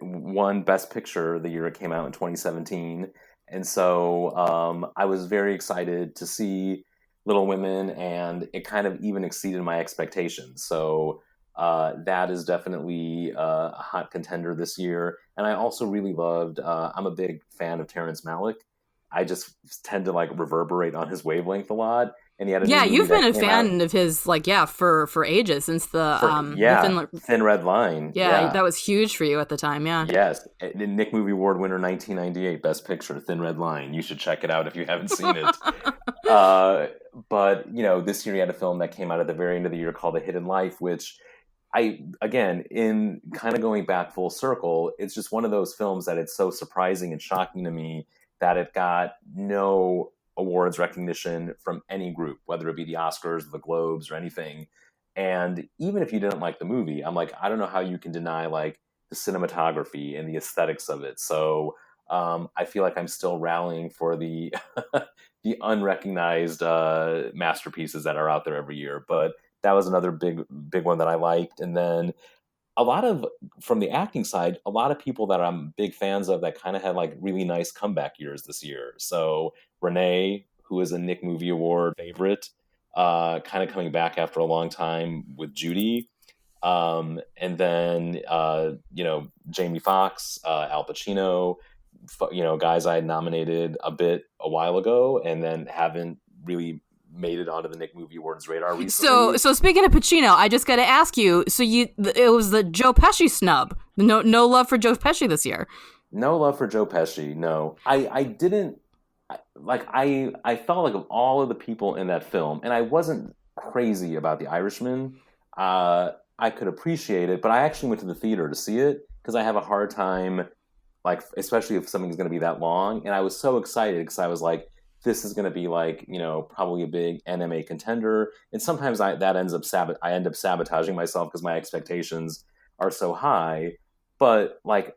won Best Picture the year it came out in 2017, and so I was very excited to see Little Women, and it kind of even exceeded my expectations. So that is definitely a hot contender this year. And I also really loved. I'm a big fan of Terrence Malick. I just tend to like reverberate on his wavelength a lot, and he had a new Yeah, movie you've been that a came out fan of his, like, for ages since for the yeah, Thin Red Line. yeah, Yeah. that was huge for you at the time. Yeah. Yes, Nick Movie Award winner 1998, Best Picture, Thin Red Line. You should check it out if you haven't seen it. Uh, but this year he had a film that came out at the very end of the year called A Hidden Life, which again, in kind of going back full circle, it's just one of those films that it's so surprising and shocking to me that it got no awards recognition from any group, whether it be the Oscars, or the Globes, or anything. And even if you didn't like the movie, I'm like, I don't know how you can deny like the cinematography and the aesthetics of it. So I feel like I'm still rallying for the the unrecognized masterpieces that are out there every year. But that was another big one that I liked. And then a lot of from the acting side, a lot of people that I'm big fans of that kind of had like really nice comeback years this year. So Renee, who is a Nick Movie Award favorite, kind of coming back after a long time with Judy. And then Jamie Foxx, Al Pacino, guys I had nominated a while ago, and then haven't really made it onto the Nick Movie Awards radar recently. So speaking of Pacino, I just got to ask you. So it was the Joe Pesci snub. No love for Joe Pesci this year. No love for Joe Pesci. No, I didn't like. I felt like of all of the people in that film, and I wasn't crazy about The Irishman. I could appreciate it, but I actually went to the theater to see it because I have a hard time, like, especially if something's going to be that long. And I was so excited because I was like, this is going to be like, probably a big NMA contender. And sometimes I end up sabotaging myself because my expectations are so high. But like,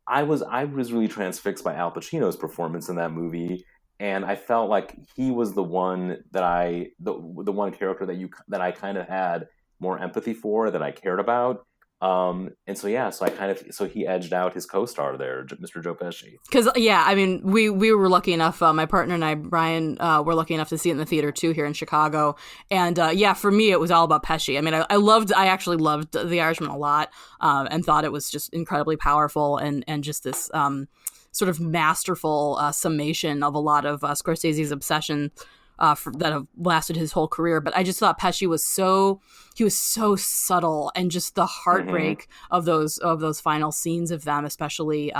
I was really transfixed by Al Pacino's performance in that movie, and I felt like he was the one that the one character that I kind of had more empathy for, that I cared about. And so yeah, so he edged out his co-star there, Mr. Joe Pesci. Because yeah, I mean, we were lucky enough. My partner and I, Brian, were lucky enough to see it in the theater too here in Chicago. And yeah, for me, it was all about Pesci. I mean, I actually loved The Irishman a lot, and thought it was just incredibly powerful and just this sort of masterful summation of a lot of Scorsese's obsession that have lasted his whole career. But I just thought Pesci was he was so subtle, and just the heartbreak of those final scenes of them, especially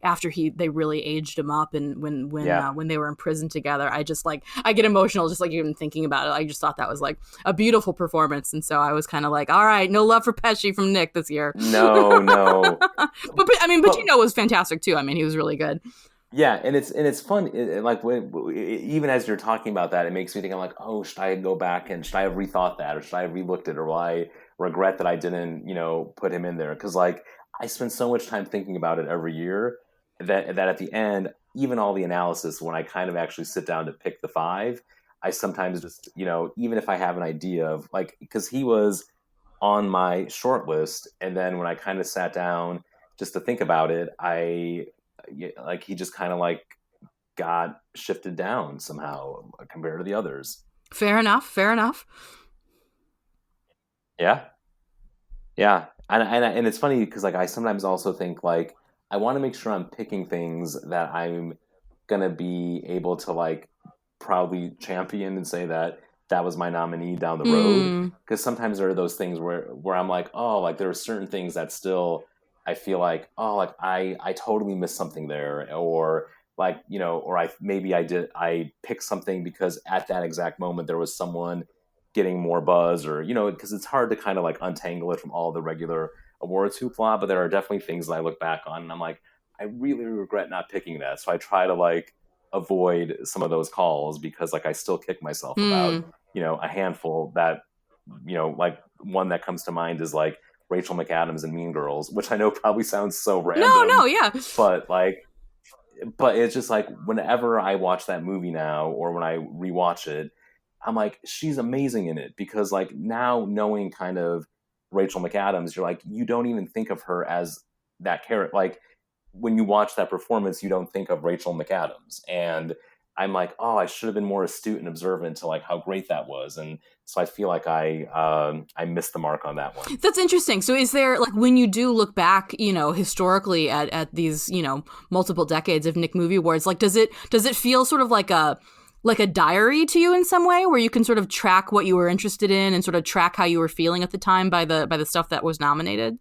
after they really aged him up, and when they were in prison together. I get emotional just like even thinking about it. I just thought that was like a beautiful performance, and so I was kind of like, all right, no love for Pesci from Nick this year. No. But I mean, Pacino was fantastic too. I mean, he was really good. Yeah, and it's fun. Like even as you're talking about that, it makes me think. I'm like, oh, should I go back and should I have rethought that, or should I have relooked it, or will I regret that I didn't, put him in there? Because like I spend so much time thinking about it every year that at the end, even all the analysis, when I kind of actually sit down to pick the five, I sometimes just, even if I have an idea of like, because he was on my short list, and then when I kind of sat down just to think about it, like he just kind of like got shifted down somehow compared to the others. Fair enough. Fair enough. Yeah, yeah, and it's funny because like I sometimes also think like I want to make sure I'm picking things that I'm gonna be able to like proudly champion and say that that was my nominee down the road. Hmm. Because sometimes there are those things where I'm like, oh, like there are certain things that still I feel like, oh, like I totally missed something there, or like or I picked something because at that exact moment there was someone getting more buzz, or because it's hard to kind of like untangle it from all the regular awards hoopla. But there are definitely things that I look back on and I'm like, I really regret not picking that. So I try to like avoid some of those calls, because like I still kick myself about Hmm. a handful that like one that comes to mind is like Rachel McAdams in Mean Girls, which I know probably sounds so No, random, yeah. but it's just like whenever I watch that movie now, or when I rewatch it, I'm like, she's amazing in it, because like now knowing kind of Rachel McAdams, you're like, you don't even think of her as that character. Like when you watch that performance, you don't think of Rachel McAdams. And I'm like, oh, I should have been more astute and observant to like how great that was. And so I feel like I missed the mark on that one. That's interesting. So is there, like, when you do look back, historically at these, multiple decades of Nick Movie Awards, like does it feel sort of like a diary to you in some way, where you can sort of track what you were interested in and sort of track how you were feeling at the time by the stuff that was nominated?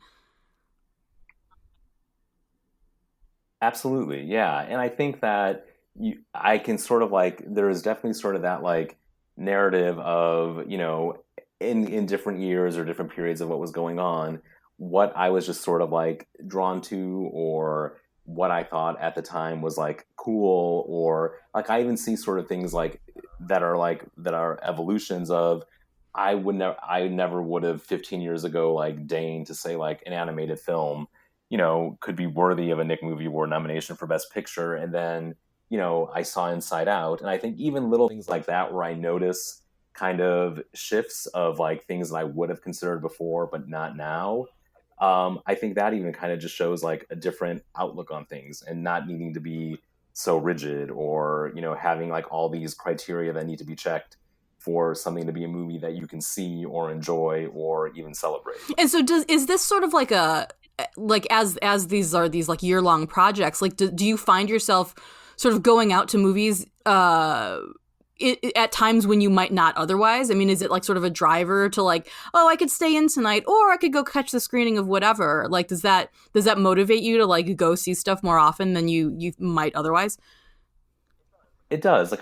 Absolutely, yeah. And I think that I can sort of like there is definitely sort of that like narrative of in different years or different periods of what was going on, what I was just sort of like drawn to, or what I thought at the time was like cool, or like I even see sort of things that are evolutions of I never would have 15 years ago like deigned to say like an animated film could be worthy of a Nick Movie Award nomination for Best Picture. And then, I saw Inside Out. And I think even little things like that, where I notice kind of shifts of like things that I would have considered before, but not now. I think that even kind of just shows like a different outlook on things, and not needing to be so rigid, or, having like all these criteria that need to be checked for something to be a movie that you can see or enjoy or even celebrate. And so is this sort of like as these like year-long projects, like do you find yourself sort of going out to movies at times when you might not otherwise? I mean, is it like sort of a driver to like, oh, I could stay in tonight, or I could go catch the screening of whatever? Like, does that motivate you to like go see stuff more often than you might otherwise? It does. Like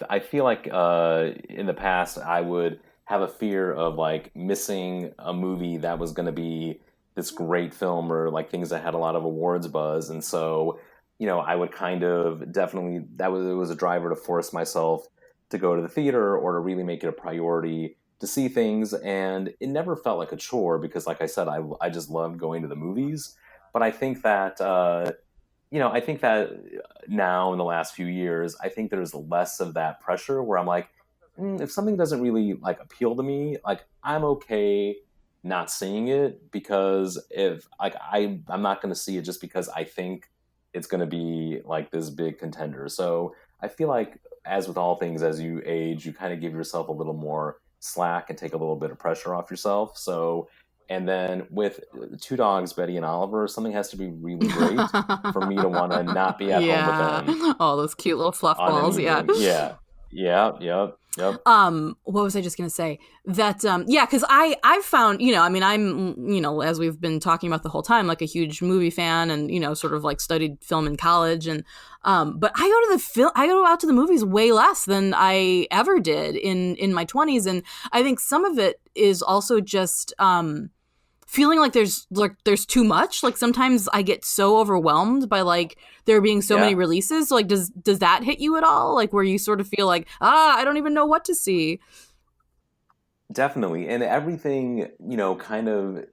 I feel like in the past I would have a fear of like missing a movie that was going to be this great film, or like things that had a lot of awards buzz. And so, I would kind of definitely it was a driver to force myself to go to the theater, or to really make it a priority to see things. And it never felt like a chore, because like I said, I just loved going to the movies. But I think that I think that now in the last few years, I think there's less of that pressure where I'm like, if something doesn't really like appeal to me, like I'm okay not seeing it because if like I'm not going to see it just because I think it's going to be like this big contender. So I feel like as with all things, as you age, you kind of give yourself a little more slack and take a little bit of pressure off yourself. So and then with Two Dogs, Betty and Oliver, something has to be really great for me to want to not be at home with Yeah. them All those cute little fluff on an balls. Yeah. evening. Yeah. Yeah. Yep. Yep. What was I just gonna say? That yeah, because I've found, I mean, I'm, as we've been talking about the whole time, like a huge movie fan, and sort of like studied film in college, and but I go out to the movies way less than I ever did in my 20s, and I think some of it is also just feeling like there's too much. Like sometimes I get so overwhelmed by like there being so many Yeah. releases. Like does that hit you at all? Like where you sort of feel like, I don't even know what to see. Definitely. And everything, kind of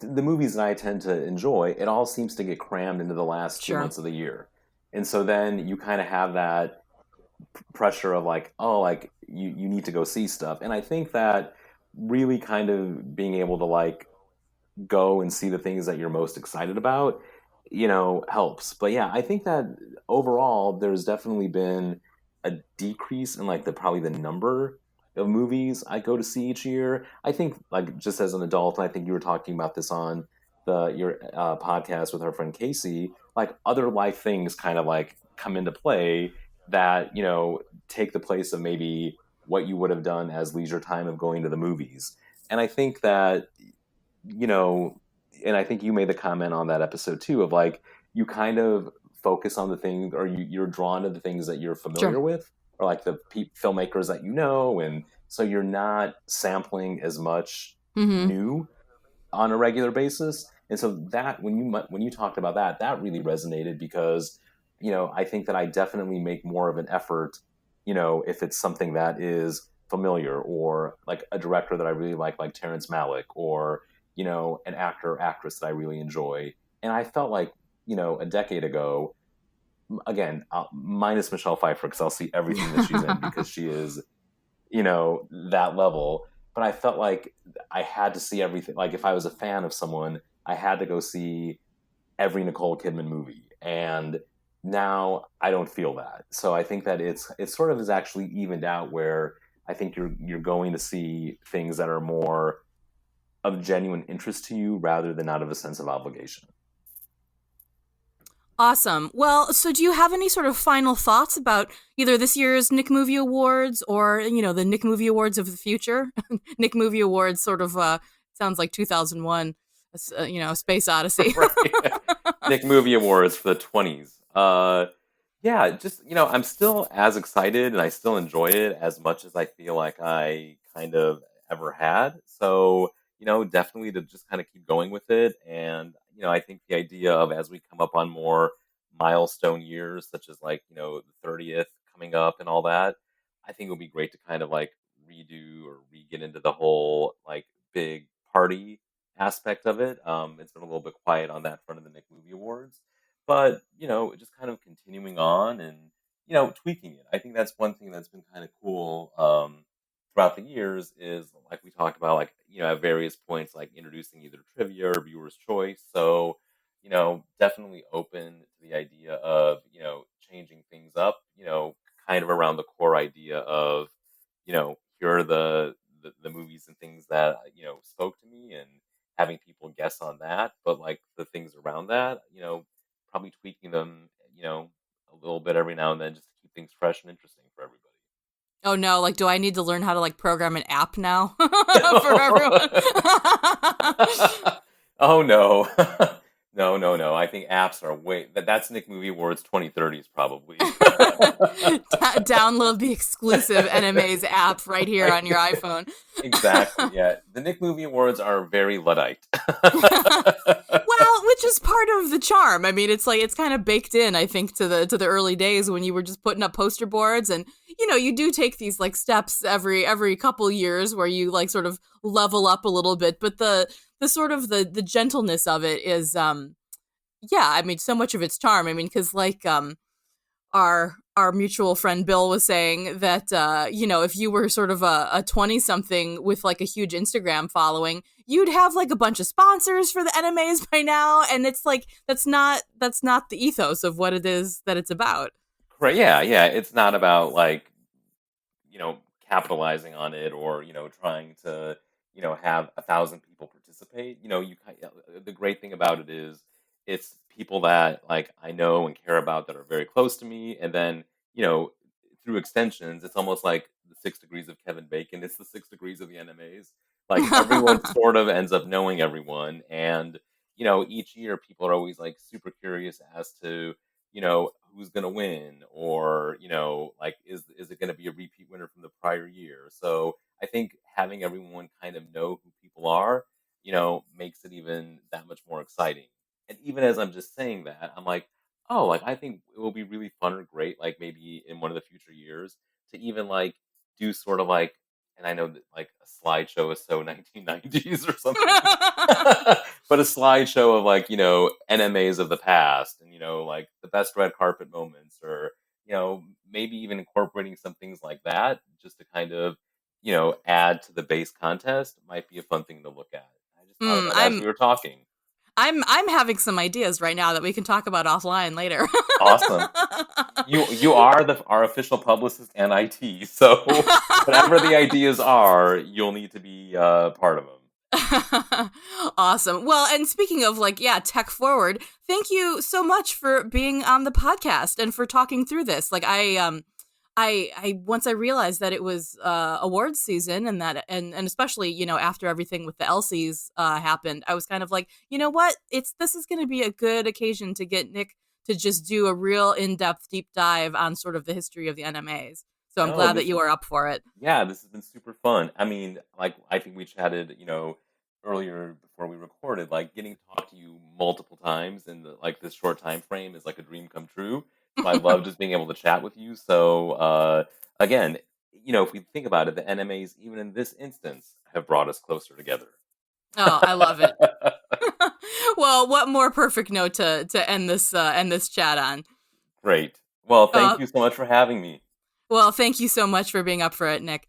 the movies that I tend to enjoy, it all seems to get crammed into the last two Sure. months of the year. And so then you kind of have that pressure of like, oh, like you need to go see stuff. And I think that really kind of being able to like go and see the things that you're most excited about, helps. But yeah, I think that overall there's definitely been a decrease in like the probably the number of movies I go to see each year. I think like just as an adult, I think you were talking about this on the your podcast with our friend Casey, like other life things kind of like come into play that, take the place of maybe what you would have done as leisure time of going to the movies. And I think that you know, and I think you made the comment on that episode too of like you kind of focus on the things or you're drawn to the things that you're familiar Sure. with or like the filmmakers that you know, and so you're not sampling as much Mm-hmm. new on a regular basis. And so that when you talked about that, that really resonated because I think that I definitely make more of an effort, if it's something that is familiar or like a director that I really like Terrence Malick, or an actor or actress that I really enjoy. And I felt like a decade ago, again, minus Michelle Pfeiffer because I'll see everything that she's in because she is that level. But I felt like I had to see everything. Like if I was a fan of someone, I had to go see every Nicole Kidman movie. And now I don't feel that. So I think that it sort of is actually evened out where I think you're going to see things that are more of genuine interest to you rather than out of a sense of obligation. Awesome. Well, so do you have any sort of final thoughts about either this year's Nick Movie Awards or, the Nick Movie Awards of the future? Nick Movie Awards sort of sounds like 2001, Space Odyssey. Right. Nick Movie Awards for the 20s. Yeah, just, I'm still as excited and I still enjoy it as much as I feel like I kind of ever had. So, definitely to just kind of keep going with it. And, I think the idea of as we come up on more milestone years, such as like, the 30th coming up and all that, I think it would be great to kind of like redo or get into the whole like big party aspect of it. It's been a little bit quiet on that front of the Nick Movie Awards, but just kind of continuing on and tweaking it. I think that's one thing that's been kind of cool throughout the years is like we talked about, like at various points, like introducing either trivia or viewers' choice. So definitely open to the idea of changing things up. Kind of around the core idea of here are the movies and things that spoke to me and having people guess on that, but like the things around that, probably tweaking them, a little bit every now and then just to keep things fresh and interesting for everybody. Oh no, like do I need to learn how to like program an app now for everyone? Oh no. No, no, no. I think apps are that's Nick Movie Awards 2030s probably. Download the exclusive NMAs app right here on your iPhone. Exactly. Yeah. The Nick Movie Awards are very Luddite. Well, which is part of the charm. I mean, it's like it's kind of baked in, I think, to the early days when you were just putting up poster boards, and you do take these like steps every couple years where you like sort of level up a little bit, but the sort of the gentleness of it is yeah, I mean, so much of its charm. I mean, because like our mutual friend Bill was saying that if you were sort of a 20-something with like a huge Instagram following, you'd have like a bunch of sponsors for the NMAs by now, and it's like that's not the ethos of what it is that it's about. Right? Yeah, yeah. It's not about like capitalizing on it or trying to have 1,000 people participate. The great thing about it is it's people that like I know and care about that are very close to me, and then you know through extensions, it's almost like the 6 degrees of Kevin Bacon. It's the 6 degrees of the NMAs. Like everyone sort of ends up knowing everyone, and each year people are always like super curious as to who's going to win, or like is it going to be a repeat winner from the prior year. So I think having everyone kind of know who people are makes it even that much more exciting. And even as I'm just saying that, I'm like, oh, like I think it will be really fun or great, like maybe in one of the future years, to even like do sort of like, and I know that like a slideshow is so 1990s or something, but a slideshow of like NMAs of the past, and like the best red carpet moments, or maybe even incorporating some things like that, just to kind of add to the base contest, might be a fun thing to look at. I just thought of Mm, that as I'm we were talking. I'm having some ideas right now that we can talk about offline later. Awesome. You are our official publicist and IT, so whatever the ideas are, you'll need to be part of them. Awesome. Well, and speaking of like, yeah, tech forward, thank you so much for being on the podcast and for talking through this. Like I once I realized that it was awards season, and that and especially after everything with the Elsies happened, I was kind of like, you know what, this is going to be a good occasion to get Nick to just do a real in-depth deep dive on sort of the history of the NMAs. So I'm No, glad that this you are up for it. Yeah, this has been super fun. I mean, like I think we chatted, earlier before we recorded, like getting to talk to you multiple times in like this short time frame is like a dream come true. So I love just being able to chat with you. So again, if we think about it, the NMAs, even in this instance, have brought us closer together. Oh, I love it. Well, what more perfect note to end this chat on? Great. Well, thank Uh, you so much for having me. well, thank you so much for being up for it, Nick.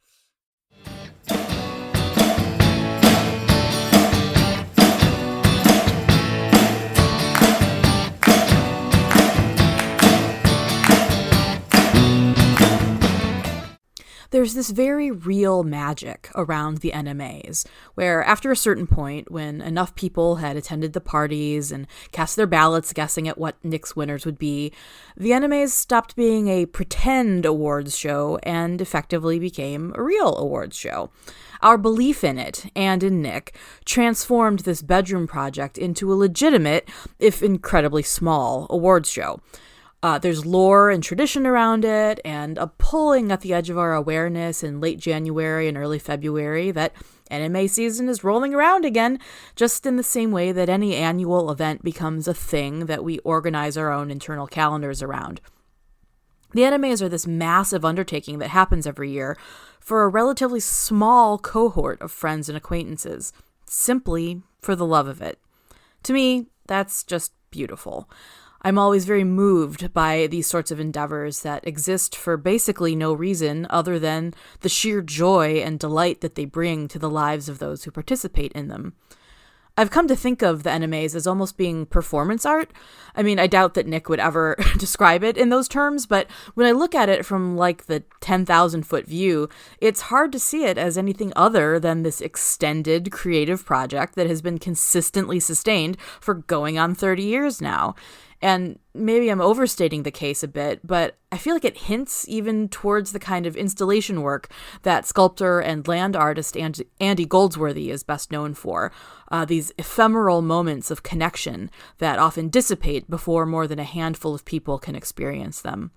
There's this very real magic around the NMAs, where after a certain point, when enough people had attended the parties and cast their ballots guessing at what Nick's winners would be, the NMAs stopped being a pretend awards show and effectively became a real awards show. Our belief in it, and in Nick, transformed this bedroom project into a legitimate, if incredibly small, awards show. There's lore and tradition around it, and a pulling at the edge of our awareness in late January and early February that NMA season is rolling around again, just in the same way that any annual event becomes a thing that we organize our own internal calendars around. The NMAs are this massive undertaking that happens every year for a relatively small cohort of friends and acquaintances, simply for the love of it. To me, that's just beautiful. I'm always very moved by these sorts of endeavors that exist for basically no reason other than the sheer joy and delight that they bring to the lives of those who participate in them. I've come to think of the NMAs as almost being performance art. I mean, I doubt that Nick would ever describe it in those terms, but when I look at it from like the 10,000-foot view, it's hard to see it as anything other than this extended creative project that has been consistently sustained for going on 30 years now. And maybe I'm overstating the case a bit, but I feel like it hints even towards the kind of installation work that sculptor and land artist Andy Goldsworthy is best known for. These ephemeral moments of connection that often dissipate before more than a handful of people can experience them.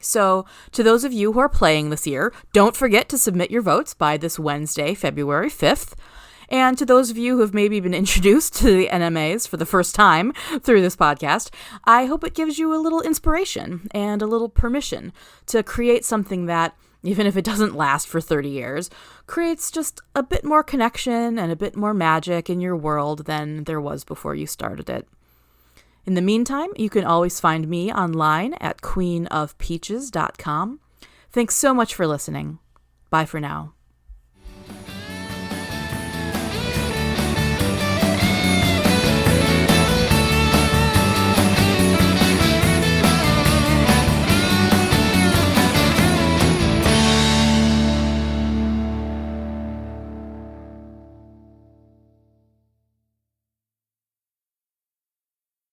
So, to those of you who are playing this year, don't forget to submit your votes by this Wednesday, February 5th. And to those of you who have maybe been introduced to the NMAs for the first time through this podcast, I hope it gives you a little inspiration and a little permission to create something that, even if it doesn't last for 30 years, creates just a bit more connection and a bit more magic in your world than there was before you started it. In the meantime, you can always find me online at queenofpeaches.com. Thanks so much for listening. Bye for now.